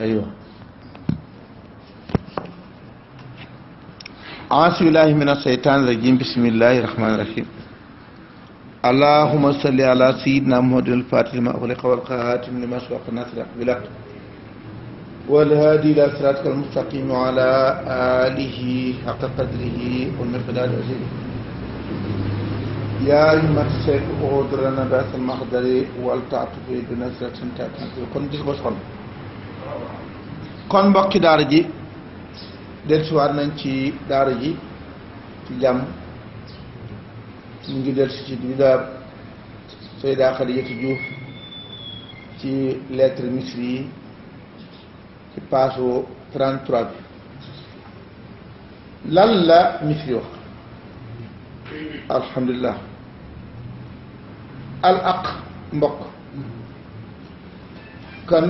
أيوه أعوذ بالله من الشيطان الرجيم بسم الله الرحمن الرحيم اللهم صل على سيدنا محمد الفاتح لما أغلق والخاتم لما سبق الناصر بالحق والهادي إلى صراطك المستقيم وعلى آله حق قدره والمقدار العظيم يا أيها الشيخ أغدرنا بأس المقدر والتعطف بنصرة تأتي kon gis nga kon mbokki daara ji dellusiwaat nañ ci daara ji ci jàmm ñu ngi dellusi ci bindaab Seyda Xadijatu Juuf ci lettre Misri yi ci paasu 33 bi lan la Misri wax alhamdulilah al aq mbokk kan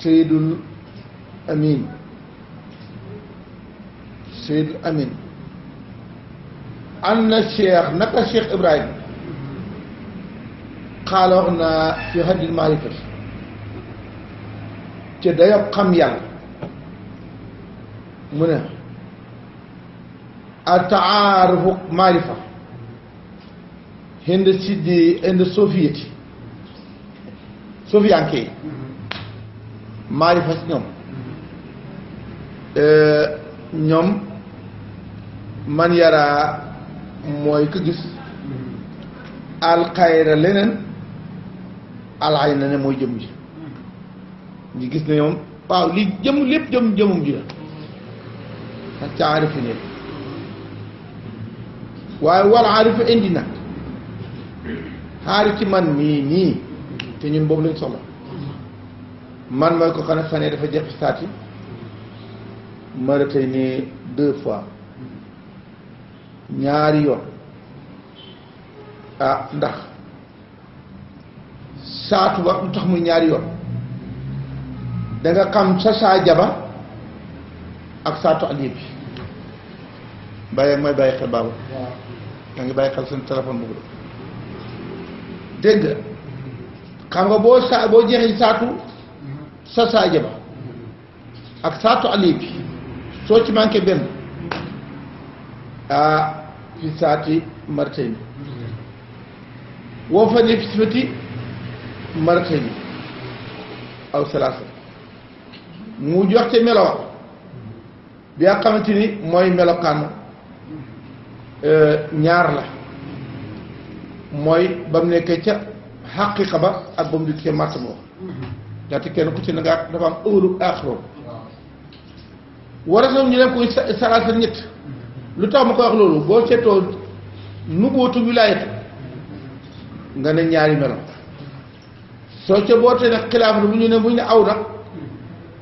Seydul Amin Seydul Amin anna cheikh naka cheikh Ibrahim xaala wax na fi haddil maarifati ci dayob xam yàlla mu ne a taarufu maarifa hind siddi hind soviéti sofiyanke yi maarifa si ñoom man yaraa mooy ko gis alxayra leneen alxay na ne mooy jëm ji ñu gis ne ñoom waaw li jëm lépp jëmum ji la ak ca aarifa ne waaye wal aarifa indi na xaari ci man mii nii te ñun boobu lañ soxla man mooy ko xam ne fanee dafa jeex staati mara tey ne 2 fois ñaari yoon ah ndax saatu ba lu tax muy ñaari yoon da nga xam sa saa jaba ak saatu aliye bi bàyyi mooy bàyyi xel baabu da ngi bàyyi xel seen téléphone boobu dégg nga xam nga boo jeexee saatu sa saa jaba ak saatu aliye bi soo ci manqué benn fi saati martayni woo fa ne fi sifati martayni aw salaasa mu joxte melowa bi nga xamante ni mooy melokaan ñaar la mooy ba mu nekkee ca xaqiqa ba ak ba mu dikkee màtt moo ndaxte kenn ku ci na ngaa dafa am ëwlu aaxiroo war a ñu dem koy salaasa ñett lu tax ma koy wax loolu boo seetoo nubootu wilaayatu nga ne ñaari melo soo ca bootee nag xilaaf la bu ñu ne aw nag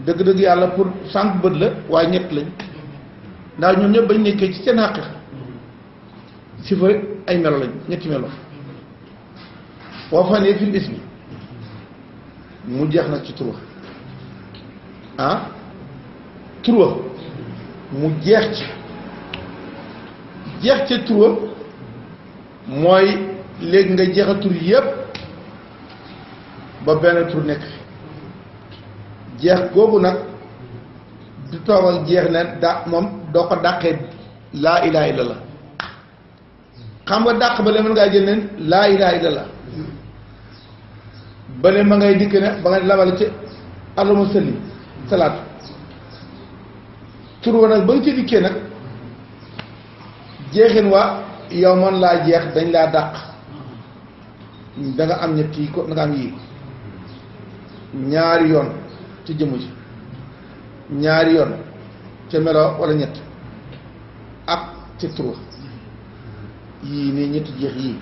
dëgg-dëgg yàlla pour sànq bët la waaye ñett lañ ndax ñoom ñëpp bañ nekkee ci seen xaqiqa si fa ay melo lañ ñetti melo boo fa ne fil ismi mu jeex nag ci tur tur mu jeex ci tur mooy léegi nga jeexa tur yépp ba benn tur nekk fi jeex googu nag du toog ak jeex ne moom doo ko dàqee laa ilaha illallah xam nga dàq ba le mën ngaa jël neen laa ilaha illallah ba le ma ngay dikk ne ba nga labal ci allahumma salli salaatu tur wa nag ba nga ci dikkee nag jeexin wa yow man laa jeex dañ laa dàq da nga am ñett yi ko da nga am yii ñaari yoon ci jëmm ji ñaari yoon ca melo wala ñett ak ci tur yii nii ñetti jeex yii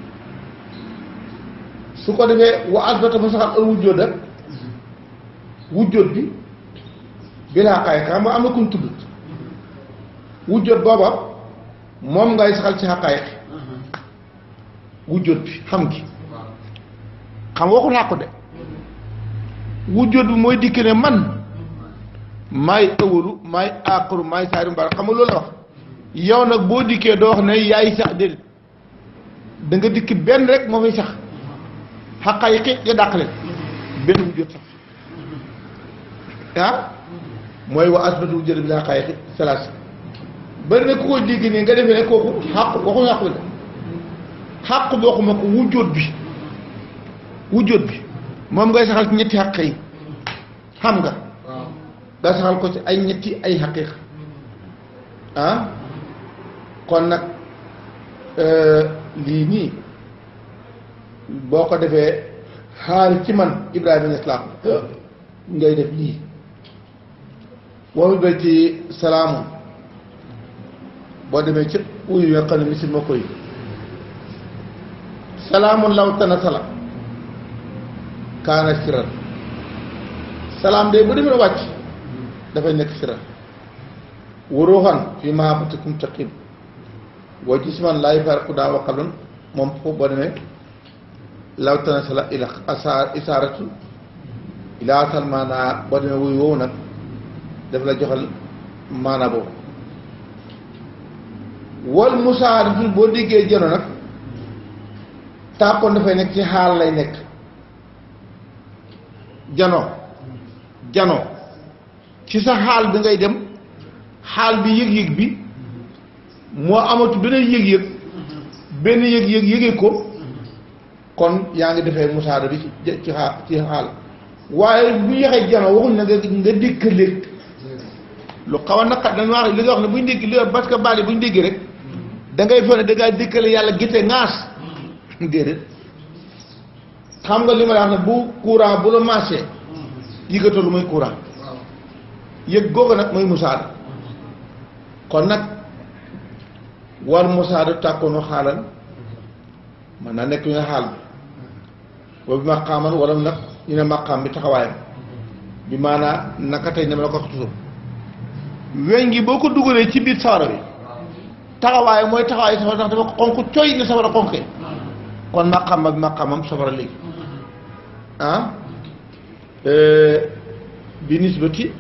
su ko defee wa asbata mu saxal al wujjóot ak wujjóot bi bilaa xaay xam nga am na kuñ tudd wujjóot booba moom ngay saxal ci xaqaayiq wujjóot bi xam gi xam waxul xàqu de wujjóot bi mooy dikk ne man maay ëwalu maay àqaru maay saari mbaar xam nga loolu la wax yow nag boo dikkee doo wax ne yaay sax déedéet da nga dikk benn rek moo fay sax xaqaayiq ya dàq leen benn wujjóot sax ah mooy wa asbatu jël bi laa xayati salaas bari na ku koy dégg nii nga defee ne kooku xàq waxuñu xàq bi la xàq bi waxuma ko wujjóot bi moom ngay saxal ci ñetti xàq yi xam nga nga saxal ko ci ay ñetti ay xaqiiq ah kon nag lii nii boo ko defee xaar ci man Ibrahima Niass laa ngay def lii boo fi ci salaamu boo demee ci uyu nga xam ne misil ma koy salaamun law tanasala kaana siran salaam de bu demee wàcc dafay nekk siran wuruuxan fi mahabbatikum taqim boo gis man laay farqu daa waqalun moom foofu boo demee law tanasala ila isaaratu ila asal maanaa boo demee wuyu woowu nag daf la joxal maanaa boobu wal musaaratu boo déggee jano nag tàkkoon dafay nekk ci xaal lay nekk jano ci sa xaal bi ngay dem xaal bi yëg-yëg bi moo amatu beneen yëg-yëg benn yëg-yëg yëgee ko kon yaa ngi defee musaada bi ci xaal waaye bu yaxee jano waxuñ na nga dékkaleeg lu xaw a naqat dañ wax li nga wax ne buñ dégg li parce que baal yi buñ déggee rek da ngay foog ne da ngaa dékkale yàlla gite ŋaas déedéet xam nga li ma la wax ne bu courant bu la marché yëgatoo lu muy courant yëg googu nag mooy musaada kon nag war musaada tàkkoonu xaalan mën naa nekk ñu ne xaal bi boobu maqaaman wala nag ñu ne maqaam bi taxawaayam bi maanaa naka tey ne ma la ko wax toujours weñ gi boo ko dugalee ci biir sawara bi taxawaayam mooy taxawaay safara ndax dafa xonq coy ne safara xonqee kon maqaam bi maqaamam safara léegi ah bi nisbati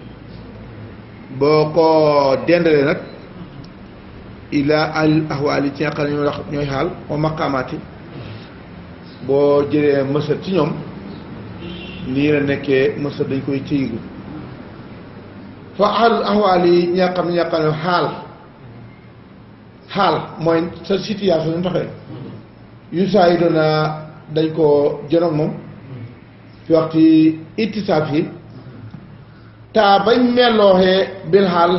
boo ko dendalee nag ila al ahwaali ci nga xam ne ñooy wax ñooy xaal moo maqaamaati boo jëlee mësër ci ñoom nii la nekkee mësër dañ koy téyigu fa al ahwaali ñi nga xam ne xaal mooy sa situation ñu taxee yu saa yi doona dañ ko jënoog moom fi waxti ittisaaf yi taa bañ mellooxee bil xaal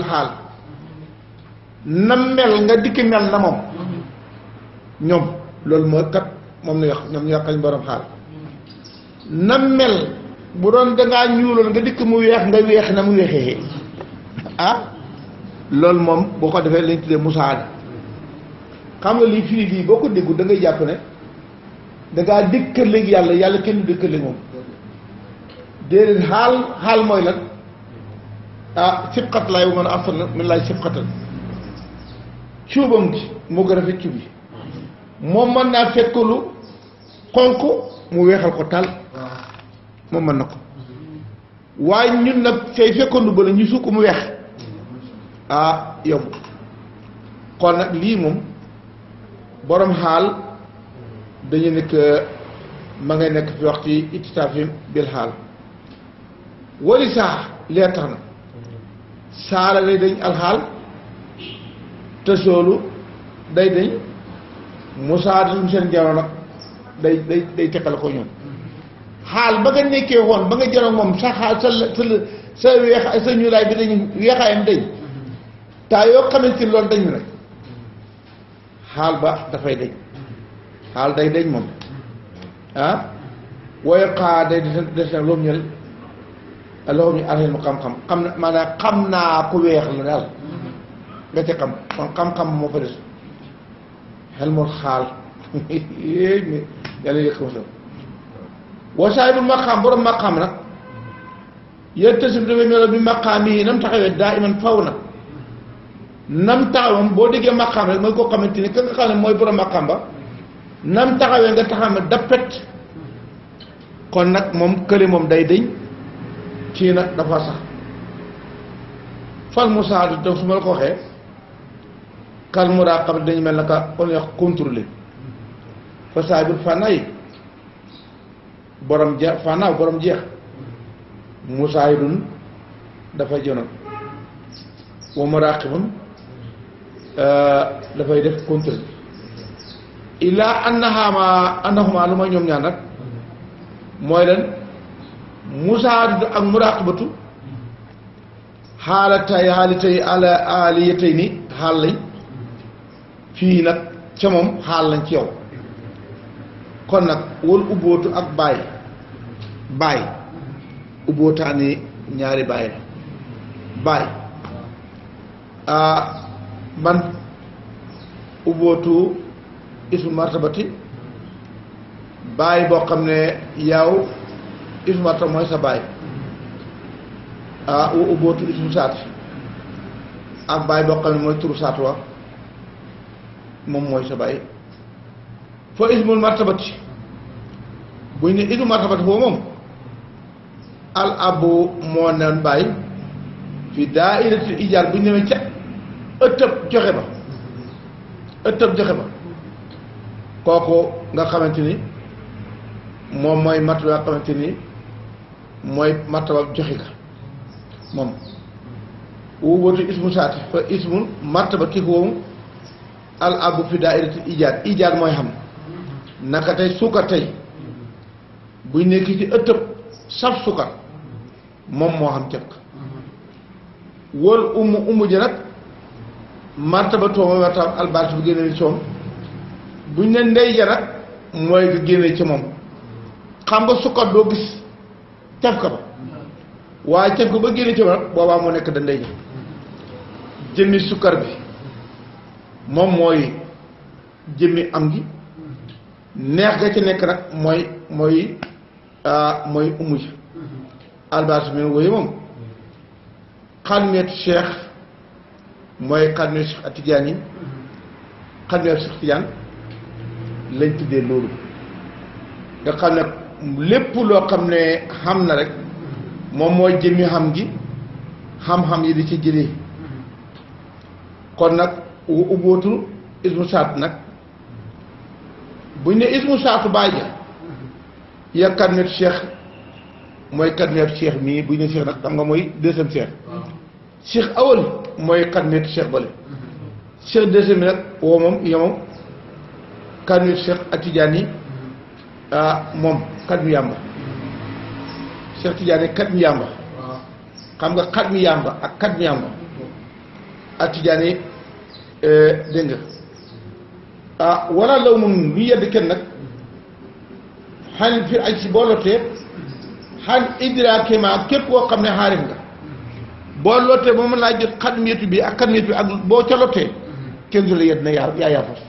na mel nga dikki mel na moom ñoom loolu mooy kat moom la wax ñoom ñu yàqañ borom xaal na mel bu doon dangaa ñuuloon nga dikk mu weex nga weex na mu weexee ah loolu moom boo ko defee lañ tuddee musaada xam nga lii fii lii boo ko déggu da ngay jàpp ne dangaa dëkkaleeg yàlla kenn du dëkkaleeg moom déedéet xaal mooy lan sibqat laay mën a aftan min laay sibqatal cuubam gi moo gën a rafet cuub yi moom mën naa fekk lu xonq mu weexal ko tal moom mën na ko waaye ñun nag say fekkoondu ba la ñu sukk mu weex yomb kon nag lii moom borom xaal dañu nekk ma ngay nekk fi wax ci ittisaafim bil xaal wali lee tax na saala day dañ alxaal te soolu day dañ musaadatum seen jano nag day teqal ko ñoom xaal ba nga nekkee woon ba nga janoog moom sa xaal sa weex sa ñuulaay bi dañ weexaayam dañ taa yoo xamante ni loolu dañu nag xaal ba dafay dañ xaal day dañ moom wooye xaa day des nag loolu ñël loolu ñu arxel mu xam-xam xam na maanaam xam naa ku weex la daal nga ci xam kon xam-xam moo fa des xel mu xaal yàlla yëg ma wa saahibul maqaam borom maqaam nag yéen tasim dafay melo bi maqaam yi nam taxawee daa iman faw nag nam taxawam boo déggee maqaam rek mooy koo xamante ni ka nga xam ne mooy borom maqaam ba nam taxawee nga taxaw ne dappet kon nag moom kële moom day dëñ kii nag dafa sax fal musaadu donc su ma la ko waxee kal muraqaba dañu mel naka on wax contrôler fa saabir fànnaay borom jeex fànnaaw borom jeex musaayidun dafay jonoon wa muraqibun dafay def contrôle illaa annahuma lu ma ñoom ñaar nag mooy lan musaadatu ak muraqibatu xaaliyatay ni xaal lañ fii nag ca moom xaal lañ ci yow kon nag wal ubbootu ak baay ubbootaani ñaari baay la baay ban ubbootu ismu martabati baay boo xam ne yow ismu martaba mooy sa baay wa ubbootu ismu saati ak baay boo xam ne mooy turu saatu wa moom mooy sa baay fa ismul martabati buñ ne ismu martabati foofu moom al abu moo neen baay fi daa'iratul ijaar bu ñu demee ca ëttëb joxe ba kooku nga xamante ni moom mooy martaba nga xamante ni mooy martaba joxe ga moom wuutu ismu saati fa ismu martaba ki foofu al abu fi daa'iratul ijaar mooy xam naka tey suukar tey buñ nekk ci ëttëb saf suukar moom moo xam cëkk wóol umu ji nag martaba tooma martaba albaat bu génne ci moom buñ ne ndey ja nag mooy nga génne ci moom xam nga sukkar doo gis caf ka ba waaye caf ko ba génne ci moom nag boobaa moo nekk da ndey ja jëmmi sukkar bi moom mooy jëmmi am gi neex ga ci nekk nag mooy umu ji albaat bi wooyu moom xadmeetu cheikh mooy xadmeetu cheikh Atijaan yi xadmeetu cheikh Tijaan lañ tuddee loolu nga xam ne lépp loo xam ne xam na rek moom mooy jëmmi xam gi xam-xam yi di ci jëlee kon nag ubbootu ismu saat nag buñ ne ismu saatu baay ja ya xadmeetu cheikh mooy xadmeetu cheikh mii buñ ne cheikh nag xam nga mooy deuxième cheikh cheikh awal mooy xadmeetu cheikh bale cheikh deuxième nag woo moom yow xadmeetu cheikh Atijaan yi moom xat mi yàmba cheikh Tidiane xat mi yàmba xam nga xat mi yàmba ak xat mi yàmba Atijaan yi dégg nga wala law mun lu yedd kenn nag xan fi aj si boo lotee xan idraake ma képp koo xam ne xaarif nga boo lottee ba mën laa jot xadmiyatu bi ak xadmiyatu bi ak boo ca lottee kenn du la yedd na yaa yaafas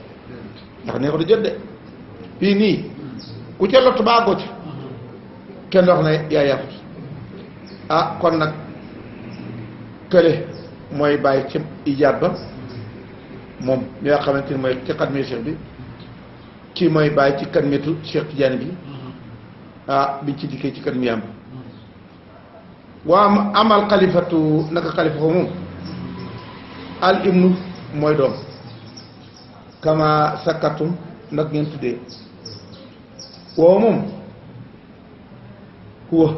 ndax nee ko da jot de fii nii ku ca lott ba àggoo ci kenn wax na yaa yaafas kon nag kële mooy bàyyi ci ijaab ba moom mi nga xamante ni mooy ci xadmiyatu cheikh bi kii mooy bàyyi ci xadmiyatu cheikh Tidiane bi biñ ci dikkee ci xadmi yàmba waa amal xalifatu naka xalifa ko moom al ibnu mooy doom kama sakkatum nag ngeen tuddee woo moom huwa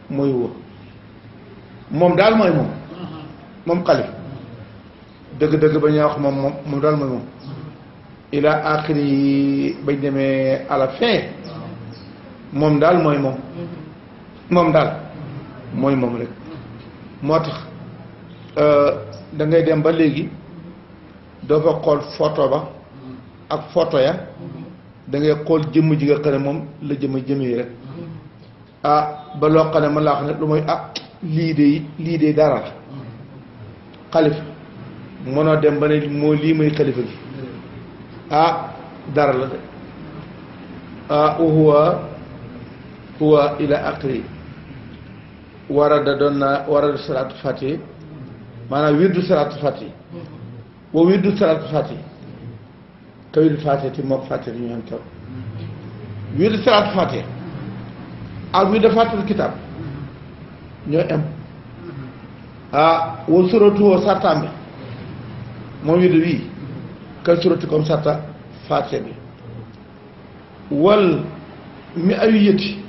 mooy huwa moom daal mooy moom xalif dëgg-dëgg ba ñuy wax moom daal mooy moom ila axiri bañ demee à la fin moom daal mooy moom daal mooy moom rek moo tax da ngay dem ba léegi doo fa xool photo ba ak photo ya da ngay xool jëmm ji nga xam ne moom la jëmee rek ba loo xam ne man laa xam ne lu mooy lii de dara la xalifa mënoo dem ba ne moo lii mooy xalifa gi dara la de huwa ila aqri warada doon na warada salaatu fatihi maanaam wirdu salaatu fatihi wa wirdu salaatu fatihi ka wirdu fatihi ti mook fatihi ñu xam taw wirdu salaatu fatihi ak wirdu fatihi kitab ñooy am wa suratu woo sartambe moom wirdu wii ka suratu comme sarta fatihi bi wal mi ayu yëtti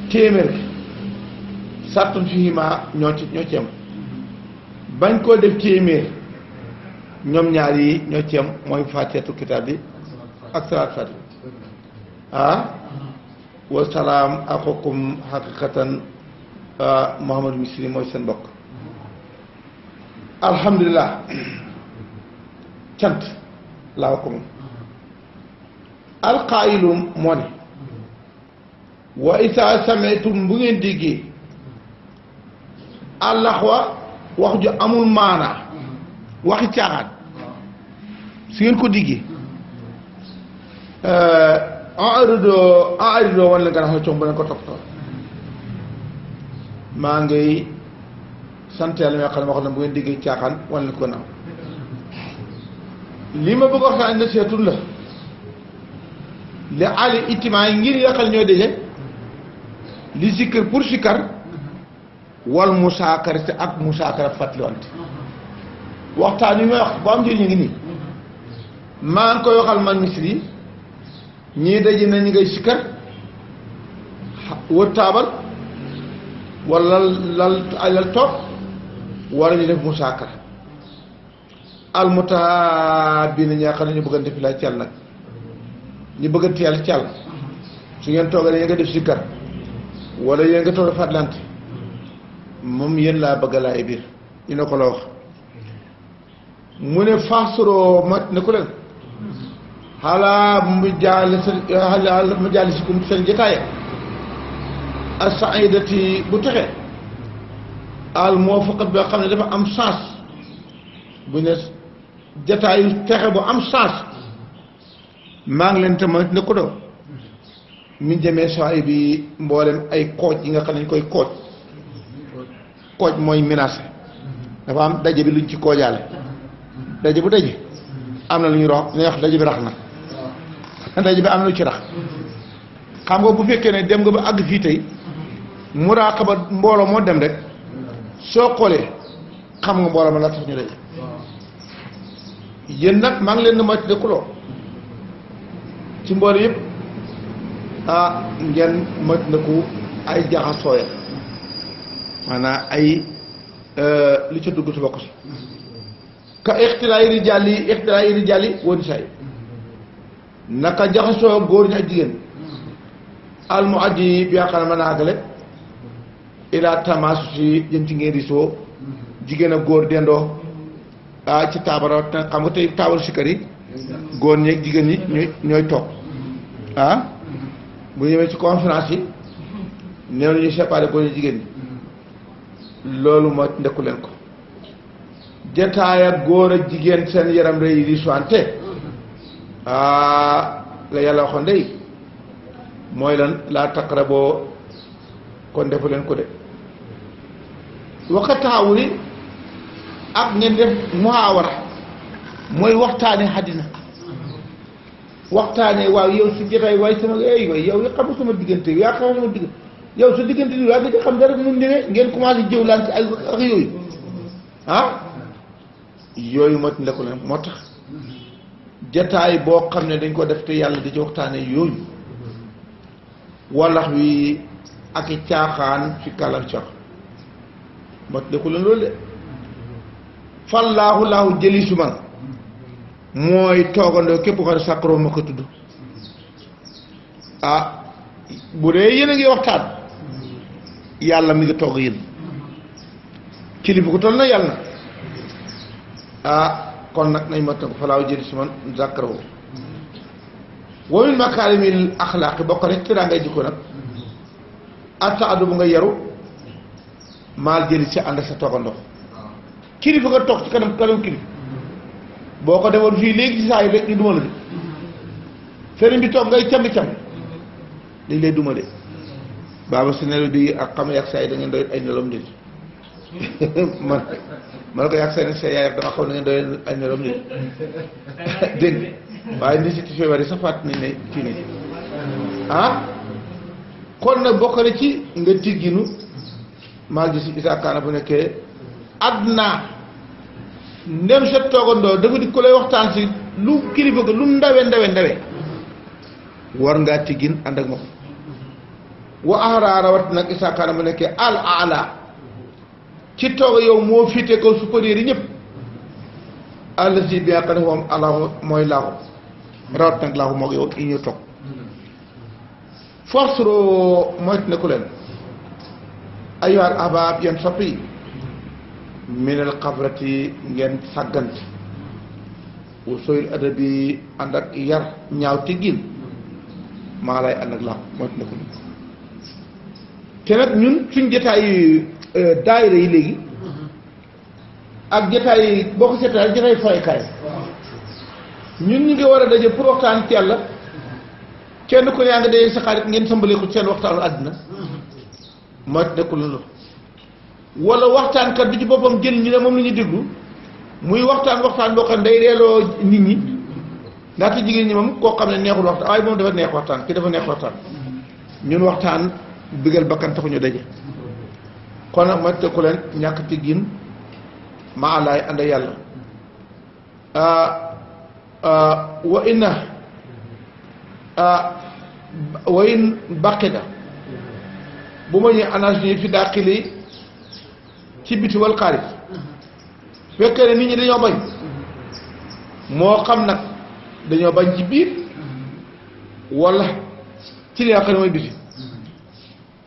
téeméer gi sartun fihima ñoo ci am bañ koo def téeméer ñoom ñaar yi ñoo ci am mooy faatihatul kitaab bi ak salaat faatiha wa salaam axukum xaqiqatan Mouhamadou Misri mooy seen mbokk alhamdulilah cant laa ko moom alqaayilum moo ne wa isa sametum bu ngeen déggee àllaxwa wax ju amul maanaa waxi caaxaan su ngeen ko déggee en wan la nga xam ne coom bu leen ko toppatoo maa ngay sant yàlla mi nga xam ne wax na bu ngeen déggee caaxaan wan leen ko naaw li ma bëgg waxtaan na seetun la li ali itimaa yi ngir yàqal ñooy daje li sikkar pour sikkar wal musaakarate ak musaakara fàttaliwante waxtaan yi may wax bu am njëriñ ngi nii maa ngi koy waxal man Misri ñii daje na ñu ngay sikkar wër taabal wala lal toog wala ñu def musaakara almutaabina ñaa xam ne ñu bëggante fi laa cal nag ñu bëggante yàlla cal su ngeen toogee yéen nga def sikkar wala yéen nga toog fàttalante moom yéen laa bëgg laay biir ñu ne ko la wax mu ne faasuro mat ne ko leen xalaa mu jaalisikum seen jotaaya as-saidati bu texe al muwafaqat bi nga xam ne dafa am chance bu ne jotaayu texe bu am chance maa ngi leen tamit ne ko doon min jamee soay bi mboolem ay kooj yi nga xam ne ñu koy kooj mooy menacé dafa am daje bi luñ ci koojaale daje bu daje am na lu ñu rox ne wax daje bi rax na daje bi am na lu ci rax xam nga bu fekkee ne dem nga ba àgg fii tey muraqaba mbooloo moo dem rek soo xoolee xam nga mbooloo ma la tax ñu daje yéen nag maa ngi leen di moytu dëkkuloo ci mbooloo yëpp ngeen moytu dëkku ay jaxasooya maanaam ay li ca dugg tu bokk si ka ixtilaa yi rijaal yi woon say naka jaxasoo góor ñi ak jigéen almu addi bi nga xam ne mën a àggale ilaa tamaasu si jëm ci ngeen risoo jigéen ak góor dendoo ci taabara xam nga tey taabal sikkar yi góor ñi ak jigéen ñi ñooy toog bu ñëwee ci conférence yi néew nañu séparé góor ñi jigéen ñi loolu moo ndekku leen ko jataay ak góor ak jigéen seen yaram rëy di soante la yàlla waxoon day mooy lan laa taqraboo kon defu leen ko de waxataawuli ak ngeen def muhaawara mooy waxtaane xaddina waxtaane waaw yow si jotaay waaye sama way yow ya xamul sama diggante yaa xamul sama diggante yow sa diggante bi waa nga ci xam dara nu mu demee ngeen commencé jëwlante ak yooyu yooyu moo ci ndekku leen moo tax jataay boo xam ne dañ ko def te yàlla di ci waxtaane yooyu walax wi ak i caaxaan fi kàllam cox moo ci ndekku leen loolu de fan laahu jëli su man mooy toogandoo képp ko ne sàkkaroo ma ko tudd bu dee yéen a ngi waxtaan yàlla mi ngi toog yéen kilifa ko toll na yàlla kon nag nañ ma tënk falaaw jëli si man sàkkaroo wa min makaarimil axlaaqi bokk rek te daa ngay jikko nag attaadu bu nga yaru maal jëli si ànd ak sa toogandoo kilifa nga toog ci kanam kilifa boo ko defoon fii léegi ci saa yi rek ñu duma la de sëriñ bi toog ngay cambi-cambi dañ lay duma de baaba su nelaw bi ak xam yàgg saa yi da ngeen doy ay nelom nit man ko yàgg sa yaay dama xam ne ngeen doy ay nelom nit dégg waaye ni si feebar yi sax fàtt nañ ne kii ni kon nag bokk na ci nga tigginu maa gis isaakaana bu nekkee àdduna ndem sa toogandoo dafa di ko lay waxtaan si lu kilifa ko lu ndawe war ngaa tiggin ànd ak moom wa ahra rawat nag isa kaana mu nekkee al ala ci toog yow moo fiite ko supérieur yi ñëpp àllasi bi nga xam ne moom allahu mooy laahu rawat nag laahu moog yow yi ñu toog force ro moyt ne ku leen ayyuhal ahbaab yéen soppi minal xabrati ngeen sàggante wa sooyul adabi ànd ak yar ñaaw teggin maa lay ànd ak laahu moyt ne ku leen te nag ñun suñ jotaayu daayira yi léegi ak jotaay boo ko seetaan jotaay faykaay ñun ñu ngi war a daje pour waxtaan ci yàlla kenn ku ne yaa nga daje sa xarit ngeen sambale ko seen waxtaanu àddina mooy nekkul la wala waxtaankat bi ci boppam jël ñu ne moom la ñuy déglu muy waxtaan boo xam ne day reeloo nit ñi ndaxte jigéen ñi moom koo xam ne neexul waxtaan waaye moom dafa neex waxtaan ki dafa neex waxtaan ñun waxtaan bigal bakkan taxu ñu daje kon nag mooy tekku leen ñàkk teggin maa laay ànd yàlla wa inna wa in baqida bu ma ñëwee anage ni fi dàqili ci biti wal xaarit fekkee ne nit ñi dañoo bañ moo xam nag dañoo bañ ci biir wala ci li nga xam ne mooy biti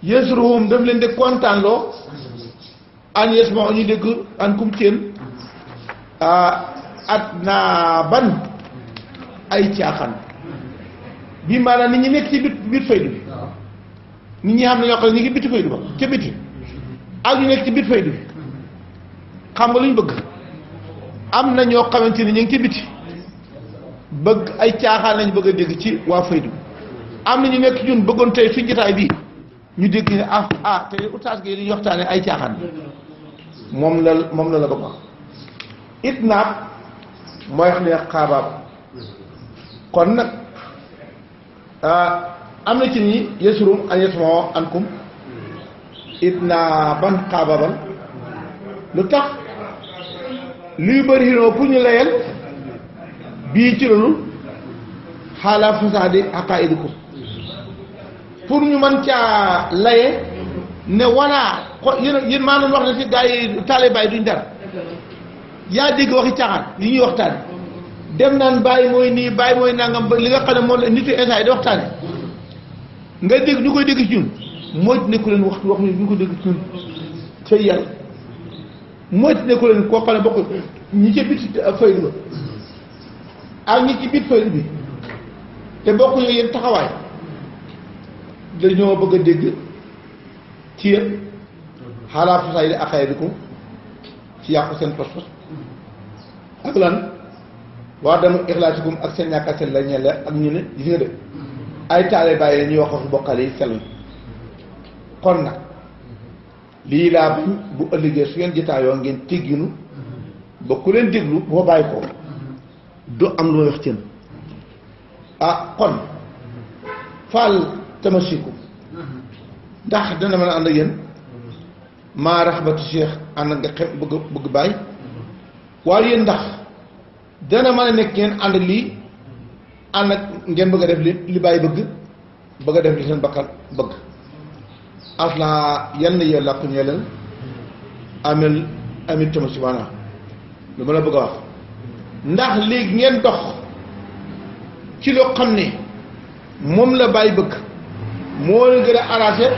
yësruhum daf leen de kontaan loo an yesma ñu dégg an kum ceen at naa ban ay caaxaan bii maanaam nit ñi nekk ci biir faydu bi nit ñi xam ne ñoo xam ne ñu ngi biti faydu ba ca biti ak ñu nekk ci biir faydu bi xam nga lu ñu bëgg am na ñoo xamante ni ñu ngi ci biti bëgg ay caaxaan lañ bëgg a dégg ci waa faydu am na ñu nekk ñun bëggoon tey suñ jotaay bii ñu dégg ne tey oustaz gi li ñu waxtaane ay caaxaan moom la la ko wax it naab mooy wax ne xaabaab kon nag am na ci ñi yesurum an yesmoo ankum it naa ban xaabaabal lu tax luy bëri hinoo pour ñu layal bii ci loolu xaala fasaadi aqaidikum pour ñu mën caa laye ne voilà yéen maa doon wax ne si gars yi taalibaay duñ dara yaa dégg waxi caaxaan yi ñuy waxtaane dem naan bàyyi mooy nii bàyyi mooy nangam ba li nga xam ne moom la nit yi instant yi di waxtaane nga dégg ñu koy dégg ci ñun moytu nekku leen wax ñu ko dégg ci ñun say yàlla moytu nekku leen koo xam ne bokk ñi ci biti faydu ba ak ñi ci biir faydu bi te bokkuñu yéen taxawaay dañoo bëgg a dégg ci yéen xaalaa fasaay di aqaidikum ci yàqu seen pas-pas ak lan waa dama ixlaasikum ak seen ñàkk a sell la ñeel ak ñu ne gis nga de ay taale bàyyi ñuy wax waxu bokkal yi selluñ kon nag lii laa bañ bu ëllëgee su ngeen jitaayoo ngeen tegginu ba ku leen déglu bu ma bàyyi ko du am lu may wax cën kon faal tamasiku ndax dana mën a ànd ak yéen maa raxbatu cheikh ànd nga xeeb bëgg bàyyi waaye yéen ndax dana mën a nekk ngeen ànd ak lii ànd ak ngeen bëgg a def li bàyyi bëgg a def li seen bakkan bëgg asla yan na yéen làkku ñee leen amil tamasiku maanaam lu ma la bëgg a wax ndax léegi ngeen dox ci loo xam ne moom la bàyyi bëgg moo leen gën a arrangé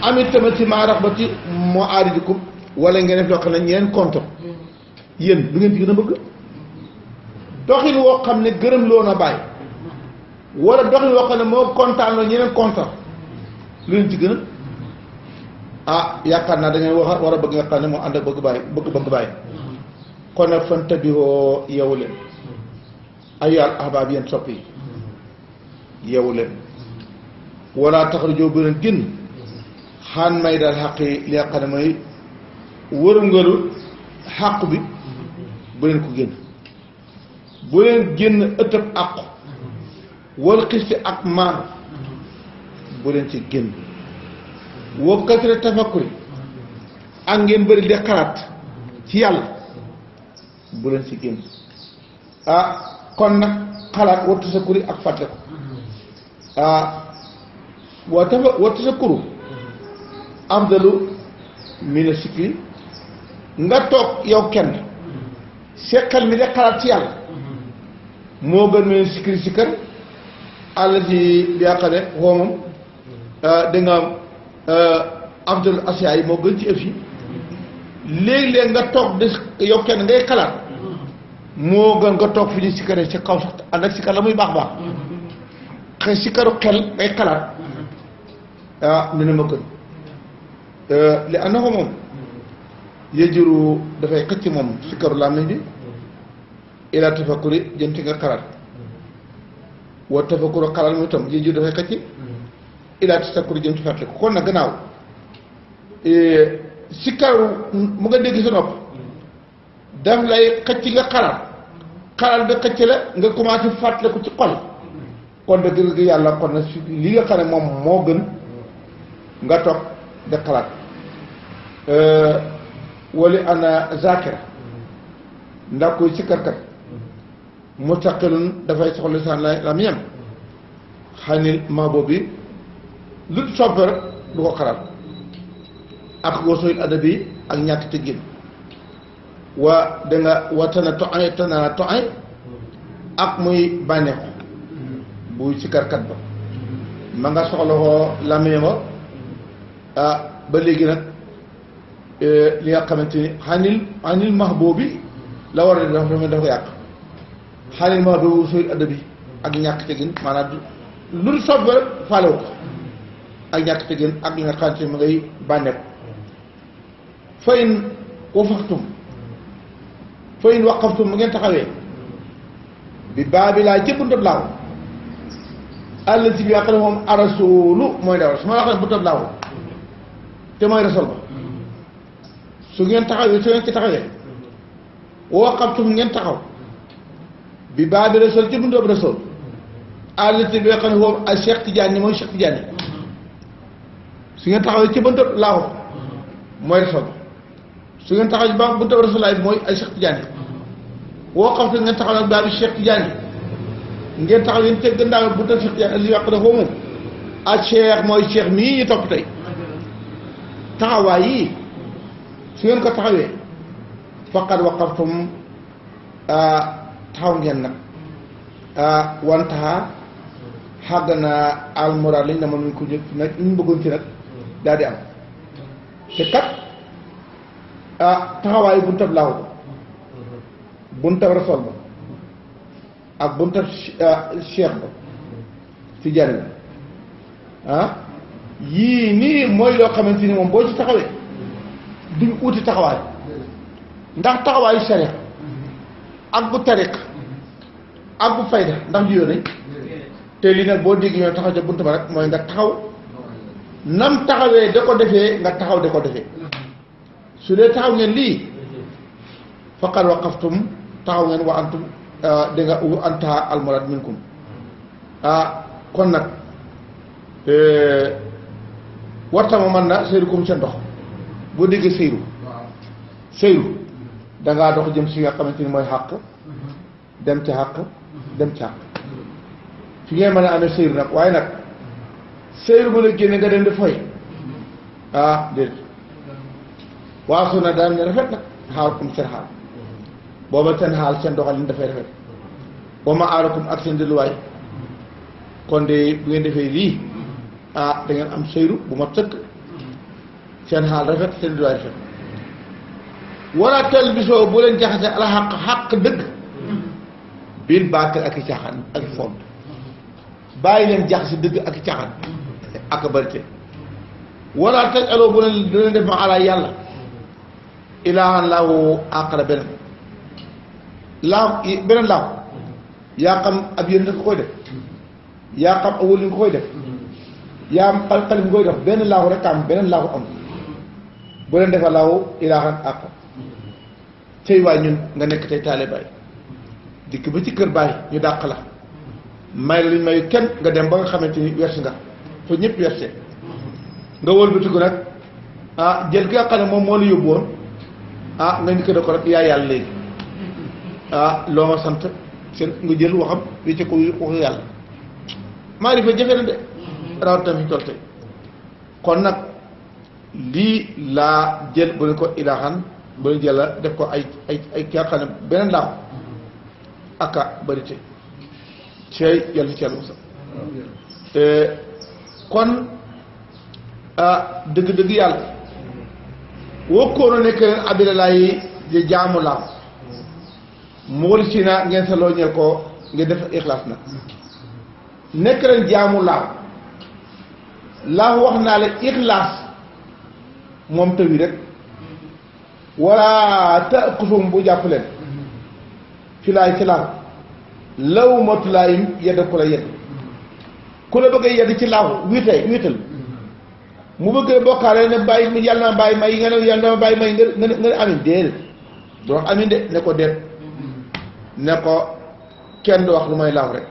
amit tamit ci maa raxbati moo aaridikum wala ngeen def loo xam ne ñeen contre yéen du ngeen ci gën a bëgg doxin woo xam ne gërëm loo na bàyyi wala doxin woo xam ne moo kontaan loo ñeneen contre lu leen ci gën a yaakaar naa da ngeen war a bëgg nga xam ne moo ànd ak bëgg bàyyi kon nag fan tabihoo yeewu leen ayyuhal ahbaab yéen soppi yeewu leen wala taxarujoo bu leen génn xaan may daal xaq yi li nga xam ne mooy wërëngalu xàqu bi bu leen ko génn bu leen génn ëttëb àqu wal xisti ak maanu bu leen ci génn woo kasre tafakkuri ak ngeen bëri di xalaat ci yàlla bu leen ci génn kon nag xalaat wattu sa kuri ak fàtte ko wa tasakkuru afdalu mina sikri nga toog yow kenn seqal mi de xalaat ci yàlla moo gën mel sikri sikkar àll ci bi yàqane xoomam da nga am afdalu asiya yi moo gën ci ëf yi léeg-léeg nga toog de yow kenn ngay xalaat moo gën nga toog fi ñu sikkaree ci kaw sax ànd ak sikkar la muy baax xëy sikkaru xel ngay xalaat ne na ma gën li ànd na ko moom yëjuru dafay xëcc moom sikkaru làmmiñ bi ila tafakkuri jëm ci nga xalaat wa tafakkuru xalaat mu itam yëjuru dafay xëcc ila tafakkuri jëm ci fàttali ko kon nag gannaaw sikkaru mu nga dégg sa nopp daf lay xëcc nga xalaat nga xëcc la nga commencé fàttali ko ci xol kon de dëgg yàlla kon nag li nga xam ne moom moo gën nga toog de xalaat wali ana zakira ndax koy sikkarkat mustaqilun dafay soxla lisaan la mi yem xanil maabo bi lu soppe rek du ko xalaat ak wasoyil adabi ak ñàkk teggin wa danga wa tana toay ak muy bànneexu buy sikkarkat ba ma nga soxla ko lamee ba ba léegi nag li nga xamante ni xanil mahbub bi la war a def dafa yàq xanil mahbub sooy adabi ak ñàkk tegin maanaam lu sopp rek faalewu ko ak ñàkk tegin ak li nga xamante ni ma ngay bànneeku fa in waqaftum mu ngeen taxawee bi baabi laa jëpp ndab laaw àll si bi nga xam ne moom arasulu mooy dawal su ma waxee bu ndab laaw te mooy rasol ba su ngeen taxawee ci taxawee waqaftum ngeen taxaw bi baabi rasol ci buntu ab rasol àll si bi nga xam ne moom ak Cheikh Tidiane mooy Cheikh Tidiane su ngeen taxawee ci buntu laaw mooy rasol ba su ngeen taxaw ba buntu ab rasolaay bi mooy ay Cheikh Tidiane waqaftum ngeen taxaw nag baabi Cheikh Tidiane ngeen taxaw yéen teg gannaaw buntu Cheikh Tidiane li yàq dafa moom ak Cheikh mooy Cheikh mii ñu topp tey taxawaay yii su ngeen ko taxawee faqad waqaftum taxaw ngeen nag wantaxa xàgg na almuraad liñ na mën nuñ ko jël nag ñu bëggoon ci nag daal di am te kat taxawaay buntab laaw ba buntab rasool ba ak buntab cheikh ba ci jariñ yii nii mooy loo xamante ni moom boo ci taxawee duñ uuti taxawaay ndax taxawaayu sharia ak bu tariq ak bu fayda ndax li yoon te lii nag boo dégg ñoo taxaw ca bunt ba rek mooy nga taxaw nam taxawee da ko defee nga taxaw da ko defee su dee taxaw ngeen lii faqad waqaftum taxaw ngeen wa antum da nga antaha almurad minkum kon nag wartama man na seyru comme seen dox boo déggee seyru dangaa dox jëm si nga xamante ni mooy xàq dem ci xàq dem ci xàq fi ngay mën a amee seyru nag waaye nag seyru mën a génne nga dem di foy déedéet waasu na daan ñu rafet nag xaalakum seen xaal booba seen xaal seen doxalin dafay rafet ba ma aarakum ak seen delluwaay kon de bu ngeen defee lii da ngeen am seyru bu ma sëkk seen xaal rafet seen delluwaay rafet wala talbisoo bu leen jaxase ala xaq dëgg bil baatil ak i caaxaan ak i fond bàyyi leen jaxase dëgg ak i caaxaan ak barite wala taj aloo bu leen def ma ala yàlla ilaahan laahu aqara beneen laahu yaa xam ab yéen nga koy def yaa xam awul nga koy def yaa am xalif nga koy def benn laahu rek am beneen laahu am bu leen defa laahu ilaahan aqara cey waay ñun nga nekk tey taale baay dikk ba ci kër baay ñu dàq la may la luñ mayu kenn nga dem ba nga xamante ni wersi nga fa ñëpp werse nga wëlbatiku nag jël ki nga xam ne moom moo la yóbbu woon nga ni ko ko rek yaa yàlla léegi loo ma sant seen nga jël waxam wi ci ko waxu yàlla maarifa jafe na de rawatina fi ñu toll tey kon nag lii laa jël bu ne ko ilaahan bu ne jël def ko ay kii xam ne beneen laaw aka bëri tey cey yàlla ci yàlla musal kon dëgg-dëgg yàlla wokkoon a nekk leen abidalaay di jaamu laaw mool si na ngeen sa loo ñeel ko ngeen def ixlaas nag nekk leen jaamu laaw wax naa la ixlaas moom tawi rek wala ta kusum bu jàpp leen fi laay ci laaw law matulaayim yedd ku la yedd ku la bëgg a yedd ci laaw wiital mu bëgg bokkaale ne bàyyi yàlla na bàyyi may nga ne yàlla na bàyyi may nga amin déedéet doo amin de ne ko déet ne ko kenn du wax lu may laaw rek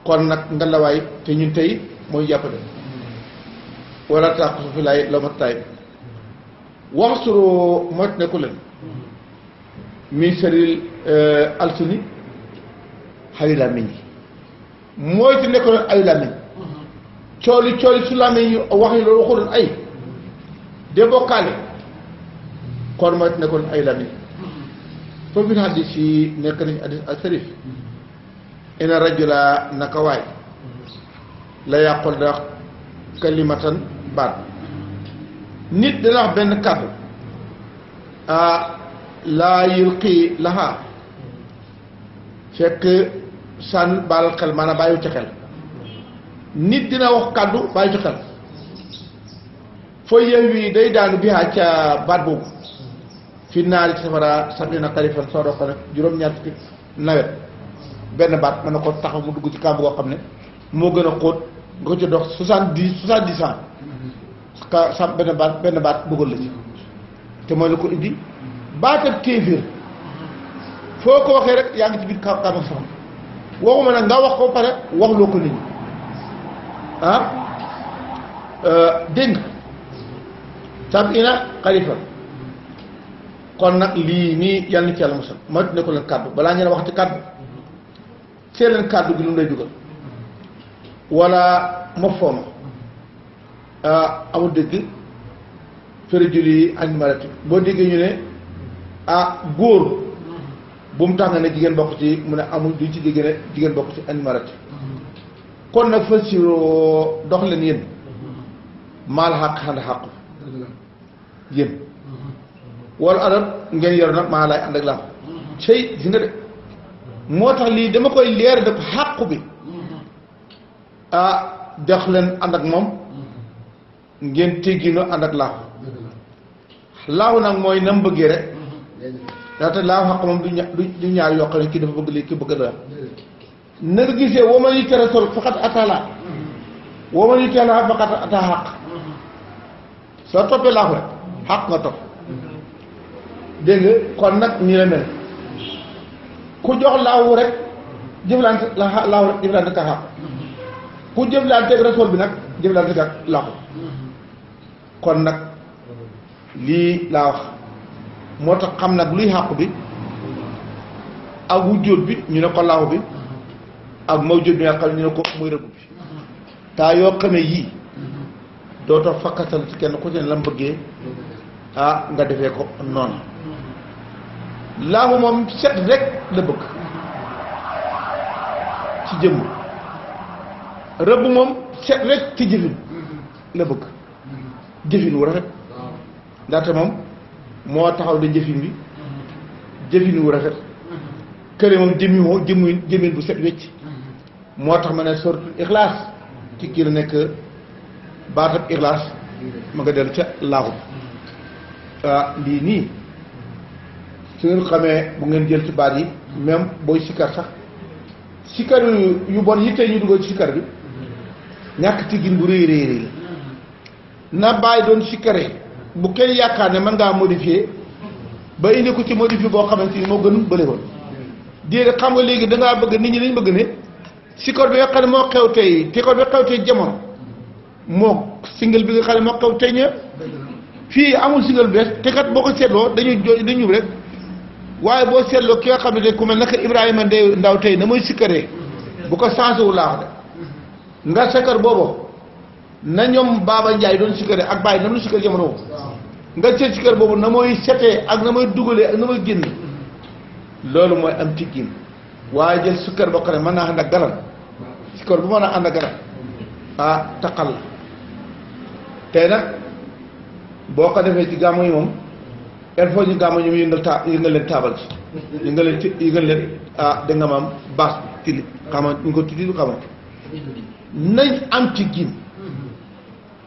kon nag nga la waay te ñun tey mooy jàppale wala tàq su fi laay la ma tay wax suro mot ne ku leen min saril alsuni xali làmmiñ yi mooy ci nekk doon ay làmmiñ cooli su làmmiñ yu wax yi loolu waxu doon ay de bokkaale kon mooy ci nekkoon ay làmmiñ foofu bin hadis yi nekk nañu hadis al sarif ina rajula naka waay la yàqul da kalimatan baat nit dana wax benn kàddu laa yulqi laha fekk sànn baalal xel maanaam bàyyiwu ci xel nit dina wax kàddu bàyyi ci xel foo yeew wi day daanu bihaa ca baat boobu fi naari ci safara sabina xarifan soo doo ko nag juróom-ñaar fukki nawet benn baat mën na ko taxaw mu dugg ci kàmb goo xam ne moo gën a xóot nga ko ci dox 70 ans ka sa benn baat dugal la ci te mooy la ko indi baatab kéeféer foo ko waxee rek yaa ngi ci biir kàmb sax waxuma nag nga wax ko pare wax loo ko nit ñi dégg nga sabina xalifa kon nag lii nii yàlla na ci yàlla musal moytu ne ko leen kàddu balaa ngeen wax ci kàddu see leen kàddu gi lu mu lay dugal wala ma fooma amul dégg fëri juli animalati boo déggee ñu ne góor bu mu tax nga ne jigéen bokk ci mu ne amul duñ ci dégg ne jigéen bokk ci animalati kon nag fa siroo dox leen yéen maal xàq xand xàqu yéen wala arab ngeen yor nag maa laay ànd ak laa cey si nga de moo tax lii dama koy leer de ko xàqu bi dox leen ànd ak moom ngeen tegginu ànd ak laahu laahu nag mooy nam bëggee rek ndaxte laahu xàq moom du ñaar yoo xam ne kii dafa bëgg lii kii bëgg la na nga gisee waman yu tere sol faqat atala waman yu tere faqat ata xaq soo toppee laahu rek xaq nga topp dégg nga kon nag nii la mel ku jox laahu rek jëflante laahu rek jëflante ka xaq ku jëflante ak rasool bi nag jëflante ak laahu kon nag lii laa wax moo tax xam nag luy xàqu bi ak wujjóot bi ñu ne ko laahu bi ak mawjud bi nga xam ne ñu ne ko muy rëbb bi taa yoo xamee yii dootoo fakkatal ci kenn ku ci ne la mu bëggee nga defee ko noonu laahu moom set rek la bëgg ci jëmm rëbb moom set rek ci jëfin la bëgg jëfin wu rafet ndaxte moom moo taxaw da jëfin bi jëfin wu rafet kële moom jëmmin bu set wecc moo tax ma ne suratul ixlaas ci kii la nekk baatab ixlaas ma nga dellu ca laahu lii nii su ngeen xamee bu ngeen jël ci baat yi même booy sikkar sax sikkar yu bon yi tey ñu dugal ci sikkar bi ñàkk tiggin bu rëy rëy rëy na bàyyi doon sikkaree bu kenn yaakaar ne mën ngaa modifier ba indi ko ci modifier boo xamante ni moo gën bële woon déedéet xam nga léegi dangaa bëgg nit ñi dañ bëgg ne sikkar bi nga xam ne moo xew tey sikkar bi xew tey jamono moo single bi nga xam ne moo xew tey ñëpp fii amul single bees te kat boo ko seetloo dañuy rek waaye boo seetloo ki nga xam ne ku mel naka Ibrahima Ndaw tey na muy sikkaree bu ko changé wu laax de nga sikkar boobu na ñoom Baaba Njaay doon sikkare ak bàyyi na nu sikkar jamono boobu nga seet sikkar boobu na mooy setee ak na mooy dugalee ak na mooy génn loolu mooy am tiggin waaye jël sikkar boo xam ne mën naa ànd ak garan sikkar bu mën a ànd ak garan taqal la tey nag boo ko defee ci gàmmu yi moom il faut ñu gàmmu ñu yëngal leen taabal ci yëngal leen da nga maam baas bi tili xama ñu ko tuddi lu xama nañ am tiggin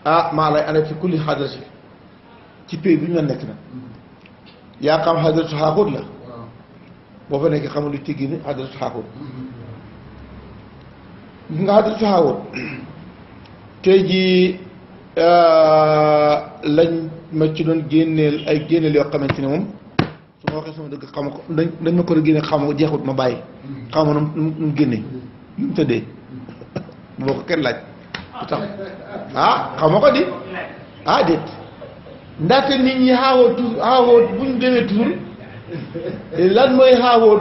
maa lay ane fi kulli xadrati ci pays bi ñu la nekk nag yaa xam xadratu xaaxut la boo fa nekk xamul lu tiggi ni xadratu xaaxut nga xadratu xaaxut tey jii lañ ma ci doon génneel ay génneel yoo xamante ne moom su ma waxee sama dëgg xam ko dañ ma ko doon génne xam ko jeexut ma bàyyi xam ma nu mu génne nu mu tëddee boo ko kenn laaj lu tax xam ko di déet ndaxte nit ñi xaawoo bu ñu demee toujours lan mooy xaawoo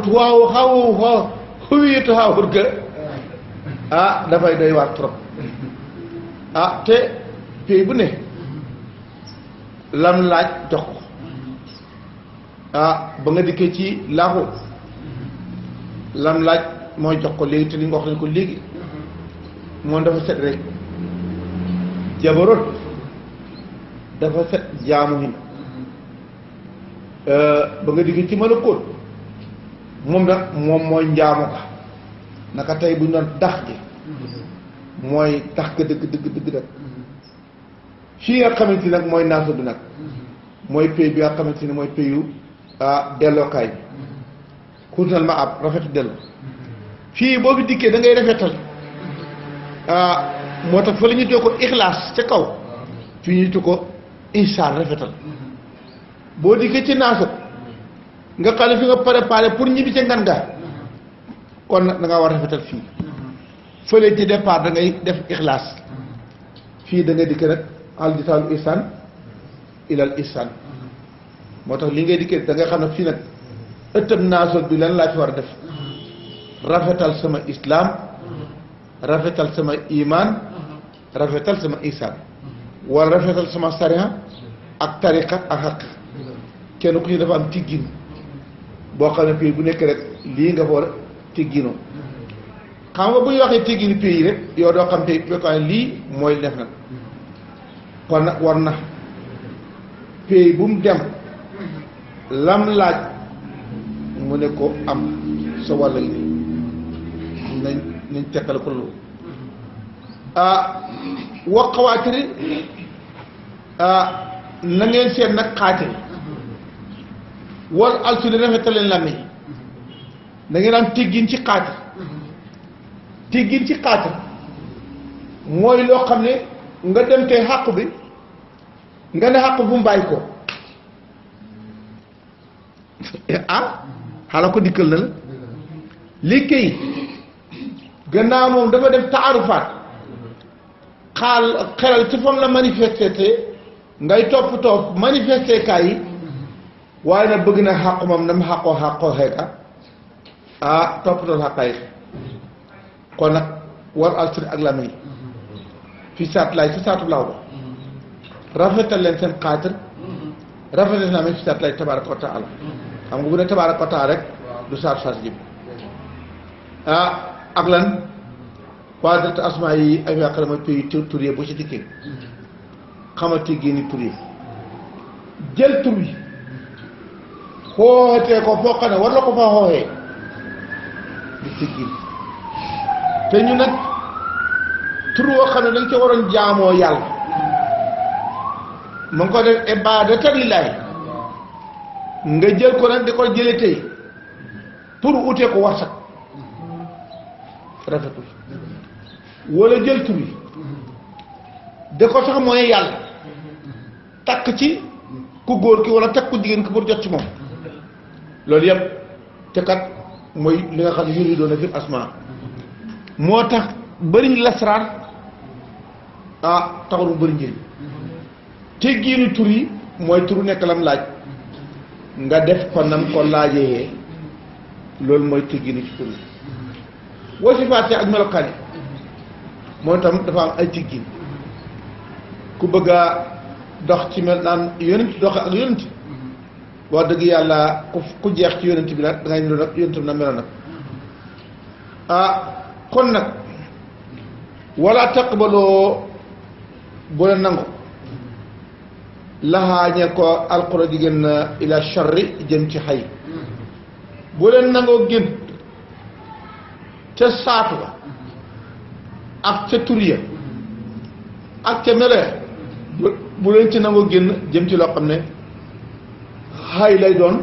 xawiyatu xaawut ga dafay doy waar trop te pays bu ne lam laaj jox ko ba nga dikkee ci laaxu lam laaj mooy jox ko léegi te li nga wax nañ ko léegi moom dafa set rek jabarot dafa set jaamu hin ba nga digg ci malakóot moom nag moom mooy njaamu ka naka tey bu ñu doon dax ji mooy tax ka dëgg nag fii nga xamante ni nag mooy naaso bi nag mooy pays bi nga xamante ni mooy pays yu dellookaay bi xuutal ma ab rafetu delloo fii boo fi dikkee da ngay rafetal moo tax fa la ñu too ko ixlaas ca kaw fii ñu tu ko insaan rafetal boo dikkee ci naaso nga xam ne fi nga préparé pour ñibbi ca ngan ga kon nag da ngaa war rafetal fii fële ci départ da ngay def ixlaas fii da ngay dikkee nag al jisaalu ihsaan ilal ihsaan moo tax li ngay dikkee da nga xam ne fii nag ëttab naaso bi lan laa fi war a def rafetal sama islaam rafetal sama iman rafetal sama ihsaan wala rafetal sama sariya ak tariqa ak xaq kenn ku ñu dafa am tiggin boo xam ne pays bu nekk rek lii nga fa war a tigginoo xam nga bu ñu waxee tiggini pays rek yow doo xam pays ko lii mooy def nag kon nag war na pays bu mu dem lam laaj mu ne ko am sa wàll yi nañ teqale ko loolu waqawaatiri na ngeen seet nag xaatir wal alsudi rafetal leen làmmiñ da ngeen am tiggin ci xaatir tiggin ci xaatir mooy loo xam ne nga dem tey xàq bi nga ne xàq bu mu bàyyi ko xala ko dikkal na la li kay gannaaw moom dafa def taarufaat xelal ci fam la manifesté ngay topp manifesté kaay yi waaye nag bëgg na xàqu moom na mu xàqoo xeeka toppatool xàqaay kon nag war alsiri ak lamiñ fi saat laay fi saatu laaw ba rafetal leen seen xaatir rafetal leen lamiñ fi saat laay tabaaraka wa taala xam nga bu ne tabaaraka wa taala rek du saatu saat jib ak lan waa direct asmaa yi ay yàqale mooy pays tur yi boo ci dikkee xamati génni tur yi jël tur yi xooxatee ko foo xam ne war la ko fa xooxee di tiggin te ñu nag tur woo xam ne dañ ca waroon jaamoo yàlla mu ngi ko def ibaadatan lillaahi nga jël ko nag di ko jële tey pour utee ko warsak rafetul wala jël tur yi da ko sax mooy yàlla takk ci ku góor ki wala takk ku jigéen ki pour jot ci moom loolu yëpp te kat mooy li nga xam ne yuri doona fil asma moo tax bëriñ lasraar taxul mu bëri njëriñ teggiinu tur yi mooy turu nekk lam laaj nga def ko nam ko laajee loolu mooy teggiinu ci tur yi wasifaate ak melokaan yi mooy tam dafa am ay tiggin ku bëgg a dox ci mel naan yonent dox ak yonent wax dëgg yàlla ku jeex ci yonent bi nag dangay niru nag yonent bi na meloon nag kon nag wala taqbaloo bu leen nangu laxaa ñeel ko alqura jigéen ila charri jëm ci xay bu leen nangoo génn ca saatu ba ak ca turiya ak ca melee bu leen ci nangoo génn jëm ci loo xam ne xay lay doon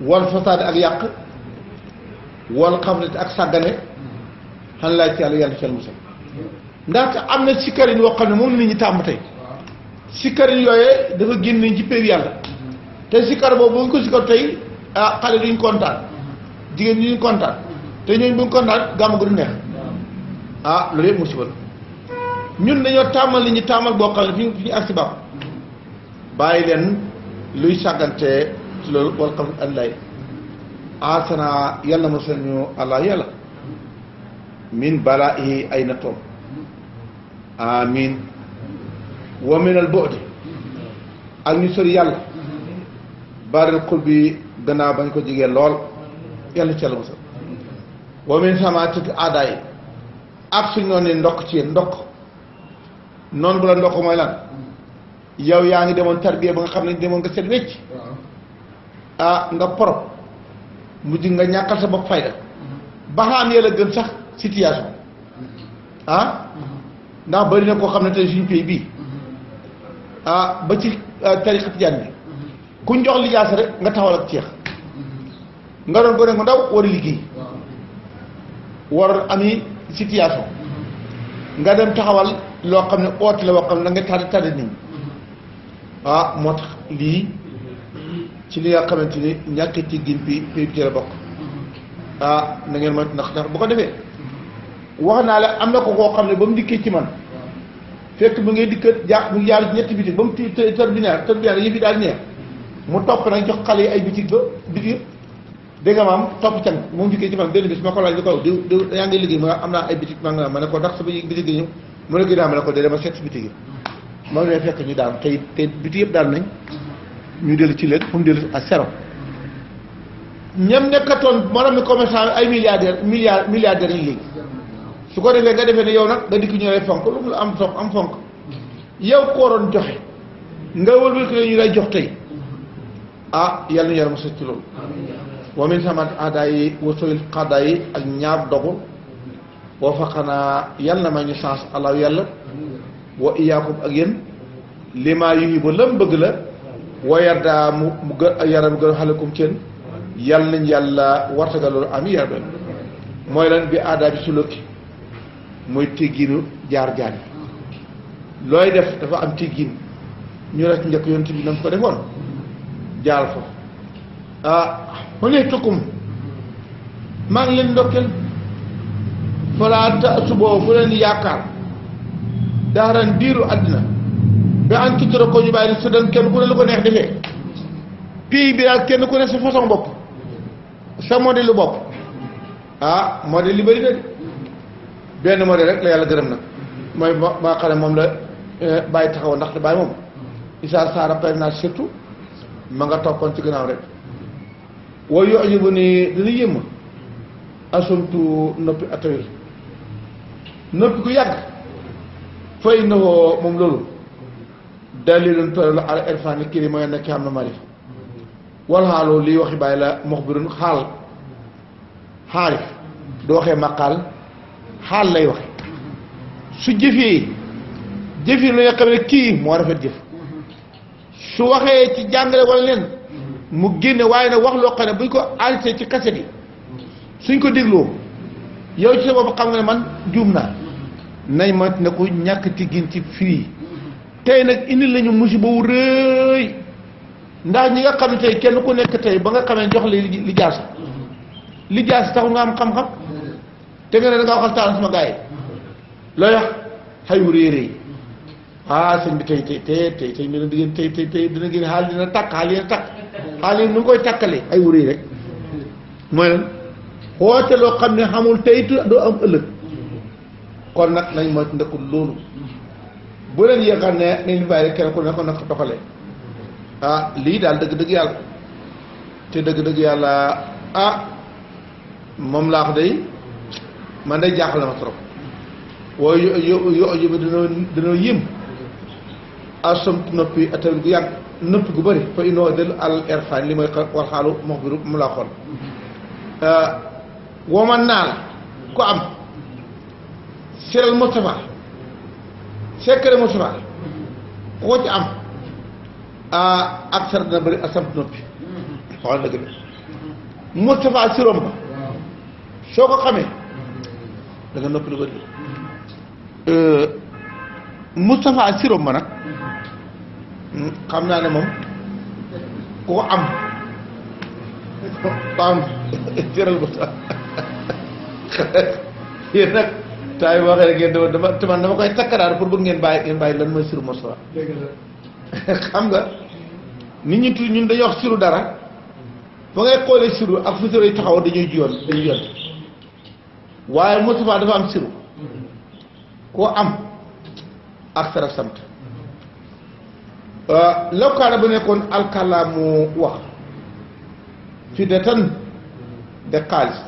wal fasaade ak yàq wal xamlete ak sàggane xan laay ci yàlla ci musal ndaxte am na sikkarin woo xam ne moom nit ñi tàmm tey sikkarin yooyee dafa génn nañ ci péew yàlla te sikkar boobu bu ñu ko sikkar tey xale duñ kontaan jigéen ñi duñ kontaan te ñooñu buñ kontaan gàmmu gu du neex loolu yëpp musiba la ñun dañoo tàmmal nit ñi tàmmal boo xam ne fi ñu agsi baax bàyyi leen luy sàggante ci loolu wala xam ne an lay asana yàlla mosal ñu allah yàlla min balaahi ay na toom amin wa min al bu'di ak ñu sori yàlla baril xul bi gannaaw bañ ko jigee lool yàlla ci yàlla mosal wa min samaatiki aada yi ak suñ noonu ne ndokk ci yéen ndokk noonu bu la ndokk mooy lan yow yaa ngi demoon tarbiya ba nga xam ne demoon nga set wecc nga porop mujj nga ñàkkal sa bopp fayda baxaan yàlla gën sax situation ndax bari na koo xam ne tey suñu pays bii ba ci tariqa tijaan bi kuñ jox lijaasa rek nga taxawal ak ceex nga doon gone gu ndaw war a liggéey war ami situation nga dem taxawal loo xam ne oote la woo xam ne da nga tàdd nit ñi moo tax lii ci li nga xamante ni ñàkk ci gin pi ci la bokk na ngeen moytu ndax bu ko defee wax naa la am na ko koo xam ne ba mu dikkee ci man fekk bu ngay dikkat mu jaar ci ñetti bitig ba mu tërbinaire yi fi daal neex mu topp nag jox xale yi ay bitig ba bitig dégg nga maam topp can moom dikkee ci man benn bis ma ko laaj ni ko diw yaa ngi liggéey ma am naa ay bitig ma nga ma ne ko ndax sa bitig yi ñëw mu ne ko daa ma ne ko dee dama seet si bitig yi moom ne fekk ñu daan tey bitig yëpp daan nañ ñu dellu ci léegi fu mu dellu à zéro ñam nekkatoon maanaam ni commerçant ay milliardaires yi léegi su ko defee nga defee ne yow nag nga dikk ñu lay fonk lu mu la am fonk yow koo doon joxe nga wëlbal ko ñu lay jox tey yàlla na yàlla mos a ci loolu. wa min samat aada yi wa soyil xadda yi ak ñaar dogu boo fa xanaa yàlla na may ñu chance allah yàlla wa iyaakum ak yéen lima yuhibbu lam bëgg la. wa yarda mu gën yaram gën xalekum ceen yàlla nañ yàlla wartaga loolu am yar ben mooy lan bi aada bi su lokki mooy tegginu jaar-jaar yi looy def dafa am teggin ñu rek njëkk yonent bi nam ko defoon jaar foofu xonee tukkum maa ngi leen ndokkeel falaata suboo fu leen yaakaar daaran diiru àddina ba an tutura ko ñu bàyyi su doon kenn ku ne lu ko neex defee pays bi daal kenn ku ne sa façon bopp sa modèle lu bopp modèle li bëri na benn modèle rek la yàlla gërëm nag mooy ba xam ne moom la bàyyi taxawoon ndaxte bàyyi moom Issa Sarr naa surtout ma nga toppoon ci gannaaw rek wooyu aju bu ni dana yéem asumtu noppi atawir noppi ku yàgg fay na ko moom loolu dalilun toll ala irfani kii mooy nekk xam na marif wal xaaloo lii waxi bàyyi la muxbirun xaalif du waxee maqaal xaal lay waxe su jëfee lu nga xam ne kii moo rafet jëf su waxee ci jàngale wala leen mu génne waaye nag wax loo xam ne buñ ko enregistré ci cassette yi suñ ko dégloo yow ci sa bopp xam nga ne man juum naa nañ ma ne ko ñàkk tiggin ci fii tey nag indi lañu musiba wu rëy ndax ñi nga xam ne tey kenn ku nekk tey ba nga xamee jox la li jaas taxul nga am xam-xam te nga ne da ngaa waxal taal sama gars yi looy wax xayu réeréy sëñ bi tey mi na digéen tey dina génn xaal dina tàkk xaal yi nu ngi koy tàkkalee ay wuréy rek mooy lan xoote loo xam ne xamul tey doo am ëllëg kon nag nañ mooy ndëkkul loolu bu leen yéexal ne nañ bàyyi rek kenn ku ne ko nag doxalee lii daal dëgg-dëgg yàlla te dëgg-dëgg yàlla moom laa ko day man day jaaxal na ma trop waaye yo dina yim asomtu noppi atawil gu yàgg noppi gu bëri fa inoo del al irfan li mooy war xaalu mox biru mu laa xool woman naa la ko am siral Moustapha secret Moustapha koo ci am ak sar dina bëri asomtu noppi xool dëgg la Moustapha sirom ba soo ko xamee da nga noppi lu bëri Moustapha sirom ma nag xam naa ne moom ku ko am siral Moustapha yéen nag saa yu waxee ngeen dama koy takkaraar pour bëgg ngeen bàyyi lan mooy siru Moustapha xam nga nit ñi tuuti ñun dañuy wax siru dara fa ngay xoolee siru ak fu siru yi taxaw dañuy yoon waaye Moustapha dafa am siru koo am ak sara sant lawkaana ba nekkoon alkalaamu wax fi de tan de xaalis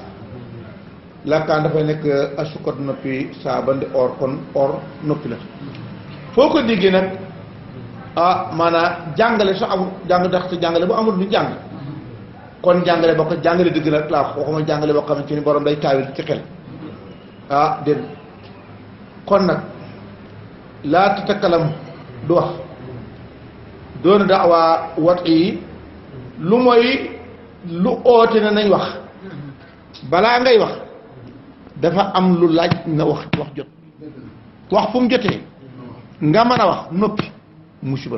lakkaan dafay nekk asukkat noppi saa bandi or kon or noppi la foo ko déggee nag maanaam jàngale sax amul jàngale bu amul du jàng kon jàngale boo ko jàngale dëgg nag laa waxuma jàngale boo xamante ni borom day taawil ci xel dégg kon nag laa tatakalam du wax doona daawaa wat yi lu mooy lu oote na nañ wax balaa ngay wax dafa am lu laaj na wax jot wax fu mu jotee nga mën a wax noppi musiba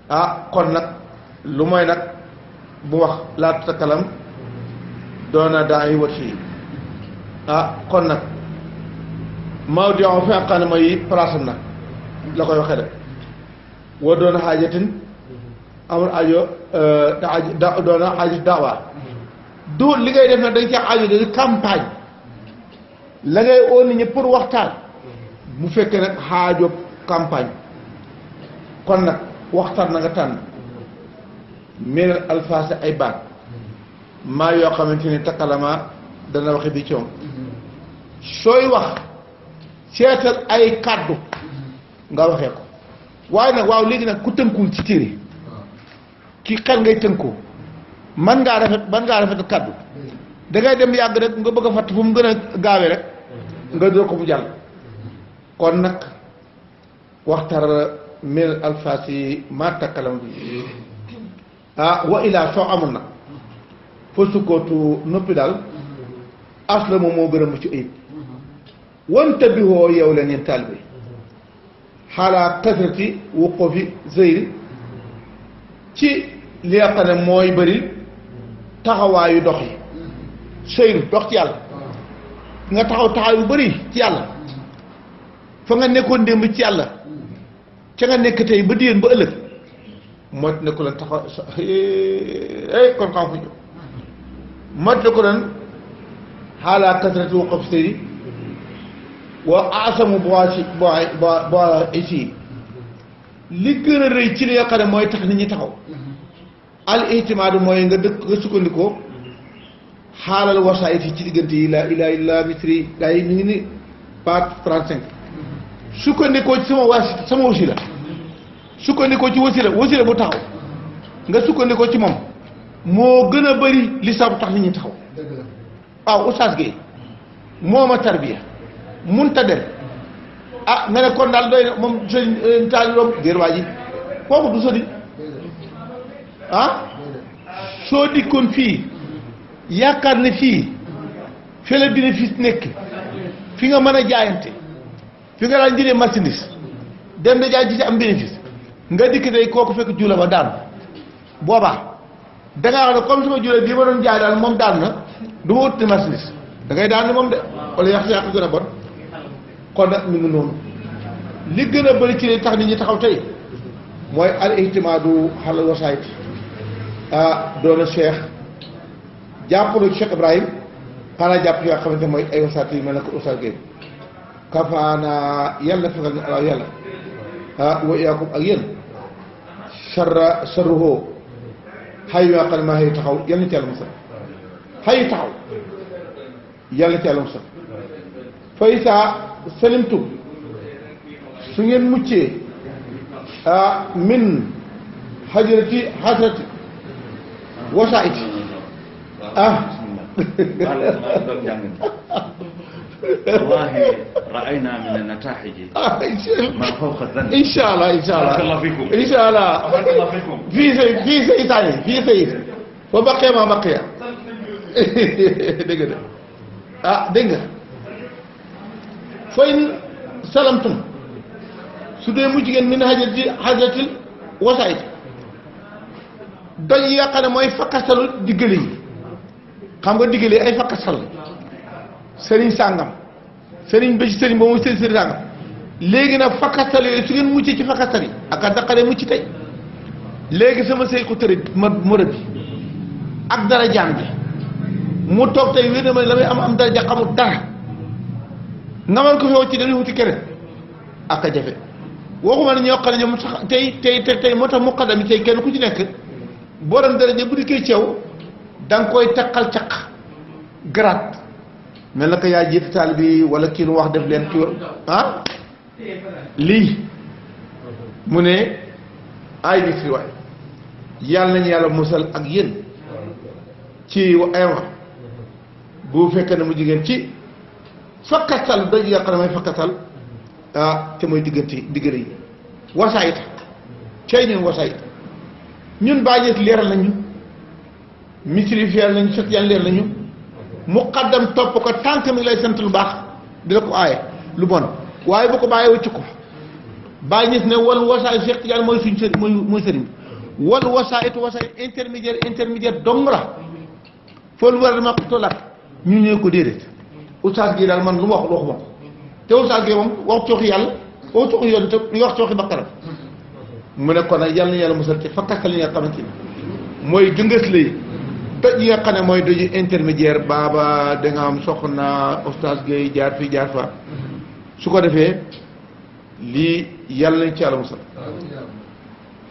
la kon nag lu mooy nag bu wax laa tatakalam doona daa yi wat yi kon nag Maodo yow fi nga xam ne mooy place am nag la koy waxee rek woo doon xaajatin amul aajo doon xaajat daawaa du li ngay def nag dañ ca aajo de campagne la ngay oo nit ñi pour waxtaan bu fekkee nag xaajo campagne kon nag waxtaan na nga tànn mel alfaase ay baat maa yoo xamante ni takkalama dana waxe bi coom sooy wax seetal ay kàddu nga waxee ko waaye nag waaw léegi nag ku tënkuwul ci téere ki xel ngay tënkoo man ngaa rafet kàddu dangay dem yàgg rek nga bëgg a fatt fu mu gën a gaawee rek nga doo ko mu jàll kon nag waxtar mel alfaas yi maa takkalam bi wa ilaa soo amul nag fa sukkootu noppi daal asla moom moo gën a mucc ayib wante bi woo yow leen yéen taalibe xaalaa kasrati wuqufi zeyri ci li nga xam ne mooy bëri taxawaayu dox yi seyru dox ci yàlla nga taxaw yu bëri ci yàlla fa nga nekkoon démb ci yàlla ca nga nekk tey ba déwén ba ëllëg mot ne ko leen taxaw kon xam fu ñu mot ne ko leen xaalaa kasrati wuqufi zeyri wa asamu boo iti li gën a rëy ci li nga xam ne mooy tax nit ñi taxaw al ihtimaadu mooy nga sukkandikoo xaalal wasaayiti ci diggante yi la ilaha illa misri gaa yi ñu ngi ni page 35 sukkandikoo ci sama wasila sukkandikoo ci wasila bu taxaw nga sukkandikoo ci moom moo gën a bëri li sabu tax nit ñi taxaw waaw Oustaz Gueye mooma tarbiya munta dem nga ne kon daal doy na moom sëñ taali loom géer waa ji kooku du sëriñ soo dikkoon fii yaakaar ne fii fi la bénéfice nekk fi nga mën a jaayante fi nga daan jëlee marchandise dem da jaay ji ci am bénéfice nga dikk day kooku fekk jula ba daan boobaa dangaa wax ne comme sama jula bii ma doon jaay daal moom daan na du ma wuti marchandise da ngay daan ni moom de wala yàq gën a bon kon nag ñu ngi noonu li gën a bëri ci li tax nit ñi taxaw tey mooy al ihtimaadu xalal wasaayit doona cheikh jàppaloo Cheikh Ibrahim xanaa jàpp yoo xamante mooy ay wasaayit yi mel na ko Oustaz Gueye kafaana yàlla fegal ñu alaa yàlla wa iyaakum ak yéen sarruhoo xay yoo xam ne maa xëy taxaw yàlla na ci yàlla musal xëy taxaw yàlla na ci yàlla musal fay saa salimtu su ngeen muccee min xajarati wasaa'iti والله رأينا من النتائج ما فوق الظن إن شاء الله إن شاء الله بارك الله فيكم إن شاء الله بارك الله فيكم في سيد ثاني في سيد وبقي ما بقي dégg nga dégg nga fa in salamtum su dee mu jigéen min xajatil wasaa'it doj yi nga xam ne mooy fakkastalu diggale yi xam nga diggale ay fakkastal sëriñ sàngam sëriñ ba ci sëriñ ba mooy sëriñ sàngam léegi nag fakkastal yooyu su ngeen muccee ci fakkastal yi ak a daqaree mucc tey léegi sama sëy ko tëri ma rëbbi ak dara jaan bi mu toog tey wér na ma la may am dara xamul dara nga man ko fi wacci dañuy wuti keneen ak a jafe waxuma ne ñoo xam ne ñoom sax tey moo tax muqaddam yi tey kenn ku ci nekk borom daraja bu di koy ceew da nga koy takkal caq garaat mel na ko yaa jiite taal bi wala kii nu wax def leen kii lii mu ne ay bi fi waay yàlla nañu yàlla musal ak yéen ci aywa bu fekkee ne mu jigéen ci fakkatal doj nga xam ne mooy fakkatal te mooy diggante yi wasaayit cey ñun wasaayit ñun bàyyeet leeral nañu misrifeer nañu sot yan leer nañu muqaddam topp ko tànk mi ngi lay sant lu baax dina ko aaye lu bon waaye bu ko bàyyee wëcc ko bàyyi ñis ne wal wasaayit Cheikh Tidiane mooy suñ sëriñ mooy sëriñ wal wasaayit intermédiaire dong la foo lu war a dama ko tolaat ñu ñëw ko déedéet oustaz gi daal man lu ma wax waxuma ko te oustaz gi moom wax cooxi yàlla wax cooxi yoon te ñu wax cooxi bakkaram mu ne kon nag yàlla na yàlla musal ci fakkastal yi nga xamante ni mooy gëngës lay doj yi nga xam ne mooy doju intermédiaire baaba da nga am soxna oustaz Gueye jaar fii jaar fa su ko defee lii yàlla nañ ci yàlla musal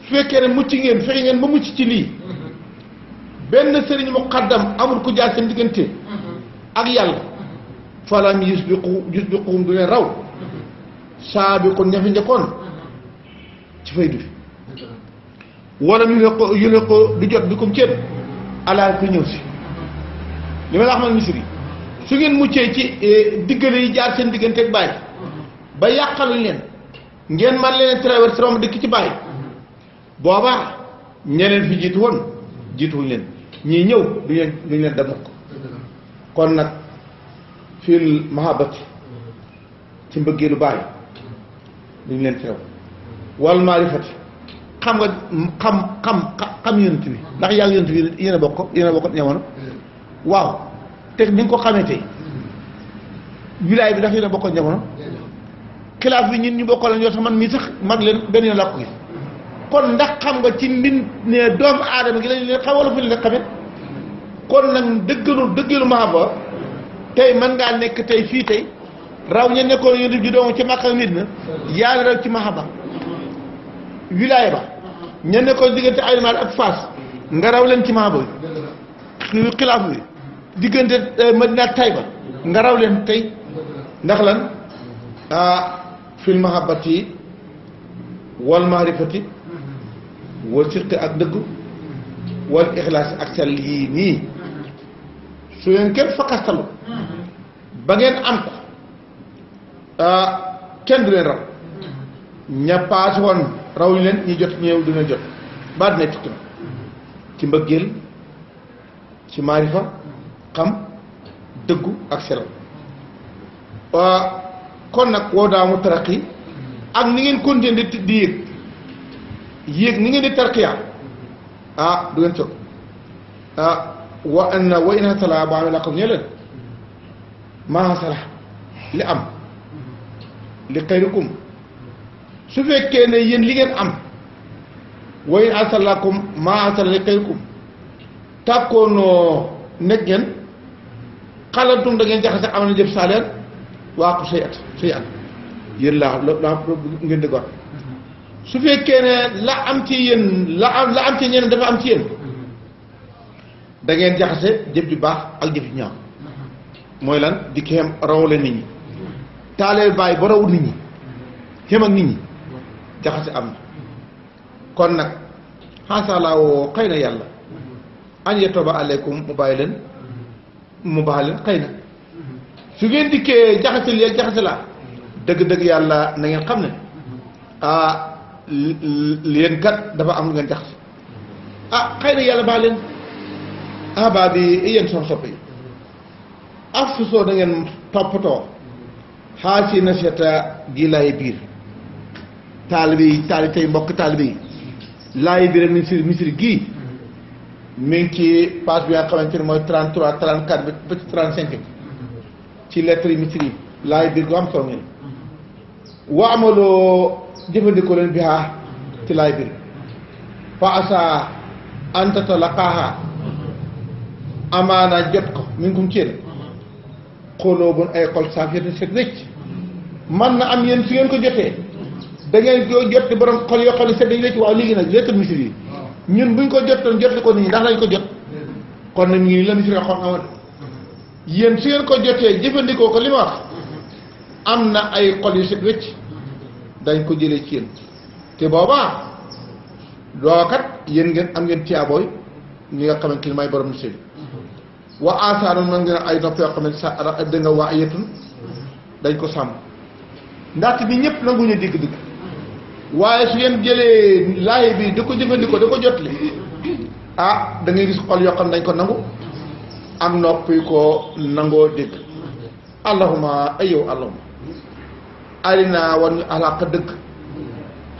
su fekkee ne mucc ngeen fexe ngeen ba mucc ci lii benn sëriñ muqaddam amul ku jaar seen diggante ak yàlla falam yusbiquhum du leen raw saabiqun ña fi njëkkoon ci fay du wala ñu ne ko du jot bi comme ceeb ala ko ñëw si li ma la xamal misiri su ngeen muccee ci diggale yi jaar seen diggante ak bàyyi ba yàqaluñ leen ngeen man leen traversé romb dëkk ci bàyyi boobaa ñeneen fi jiituwuñ leen ñii ñëw duñ leen dem ko kon nag fil mahabati ci mbëggeelu bàyyi duñ leen teew wal maarifati xam nga xam yonent bi ndax yaa ngi yonent bi yéen a bokk jamono waaw te ni nga ko xamee tey wilaay bi ndax yéen a bokkoon jamono xilaaf bi ñun ñu bokkoon lañ yor sax man mii sax mag leen benn yoon laa ko gis kon ndax xam nga ci mbin ne doomu aadama gi lañ leen xam wala fu leen xamee kon nag dëggalu mahaba tey mën ngaa nekk tey fii tey raw ña nekkoon yonent bi doomu ci Makka nit na yaa ngi raw ci mahaba wilaaya ba ña nekkoon diggante Aymaal ak Faas nga raw leen ci mahaba xilaaf bi diggante Madina ak Tayba nga raw leen tey ndax lan fil mahabbati wal maarifati wal sidqi ak dëggu wal ixlaas ak sell yii nii su ngeen kenn fakkastalu ba ngeen am ko kenn du leen raw ña paase woon raw ñu leen ñi jot ñëw du leen jot ba dina tukki ci mbëggeel ci maarifa xam dëggu ak sell kon nag woo daa mu taraqi ak ni ngeen continuer di yéeg ni ngeen di tarqiya du ngeen jóg wa in hasala ba amee laqam ñe leen maa hasala li am li xayrikum su fekkee ne yéen li ngeen am wa in hasalakum maa hasala li xayrikum tàkkoonoo nekk ngeen xalantum da ngeen jaxase amal na jëf saaleen waa ko say at yéen laa ngeen di gor su fekkee ne la am ci yéen la am ci ñeneen dafa am ci yéen da ngeen jaxase jëf ju baax ak jëf ju ñaaw mooy lan di kéem rawale nit ñi taalee bàyyi ba rawu nit ñi kéem ak nit ñi jaxase am na kon nag xaasaalaa woo xëy na yàlla an yetooba aleykum mu bàyyi leen mu baax leen xëy na su ngeen dikkee jaxase lii ak jaxase laa dëgg-dëgg yàlla na ngeen xam ne leen kat dafa am lu ngeen jaxase xëy na yàlla baax leen baa bi yéen sama sopp yi af su soo da ngeen toppatoo xaal si nasiata gi laay biir taalibe yi tey mbokk taalibe yi laay biir misiri gii mi ngi ci page bi nga xamante ne mooy 33 34 ba ci 35 bi ci lettre yi misiri yi laay biir gu am solo ngeen wa amaloo jëfandikoo leen bi ci laay biir fa asa antata laqaaha amaana jot ko mi ngi kum ci yéen xooloo bon ay xol saafiyata set wécc man na am yéen su ngeen ko jotee da ngeen ko jot borom xol yoo xam ne set dañu wécc waaw léegi nag lettre misiri yi ñun buñ ko jotoon jotli ko nit ñi ndax dañ ko jot kon nag ñu ngi la misiri xool amat yéen su ngeen ko jotee jëfandikoo ko li ma wax am na ay xol yu set wécc dañ ko jëlee ci yéen te boobaa dookat yéen ngeen am ngeen tiyaabooy ñi nga xamante ni may borom misiri wa asaanoon man ngeen ay nopp yoo xam ne sa da nga waa yetun dañ ko sàmm ndaxte bi ñëpp nanguñu digg-digg waaye su ngeen jëlee laaye bi da ko jëfandikoo da ko jotle da ngay gis xol yoo xam ne dañ ko nangu am nopp yu ko nangoo dégg allahuma ay yow allahuma alina war ñu alàq dëgg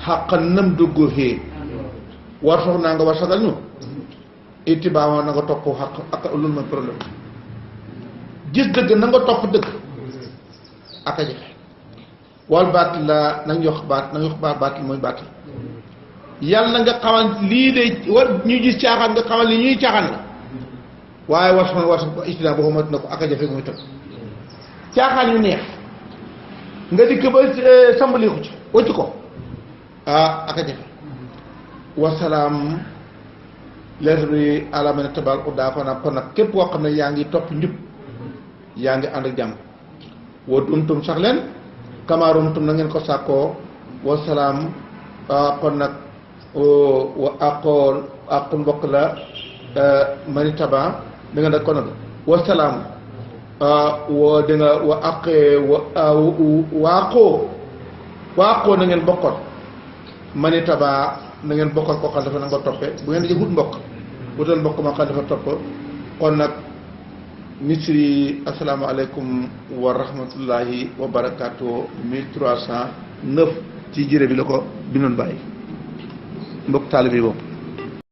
xàqa nam dugg xée war sox naa nga war sagal ñu itibaawa na nga topp xaq ak loolu mooy problème gis dëgg na nga topp dëgg ak a jafe wal baat la nañ yox baat nañ yox baat mooy baat yàlla na nga xamal lii de war ñu gis caaxaan nga xamal li ñuy caaxaan la waaye war sama itina boo xamante na ko ak a jafe muy tëb caaxaan yu neex nga dikk ba sambaliku ci wëcc ko ak a jafe wasalaam lettre bi alamane tabal uddaa ko nag kon nag képp koo xam ne yaa ngi topp njub yaa ngi ànd ak jàmm wa dumtum sax leen kamaarum na ngeen ko sàkkoo wasalaam kon nag wa àqoon mbokk la mani taba da nga nag kon nag wasalaam wa da nga wa aqee waaqoo na ngeen bokkoon mani taba na ngeen bokkal koo xam dafa na nga toppee bu ngeen di wut mbokk wutal mbokk moo xam dafa topp kon nag misri asalaamaaleykum wa rahmatullahi wa barakaatu 1309 ci jërë bi la ko bindoon bàyyi mbokk taalibe yi boobu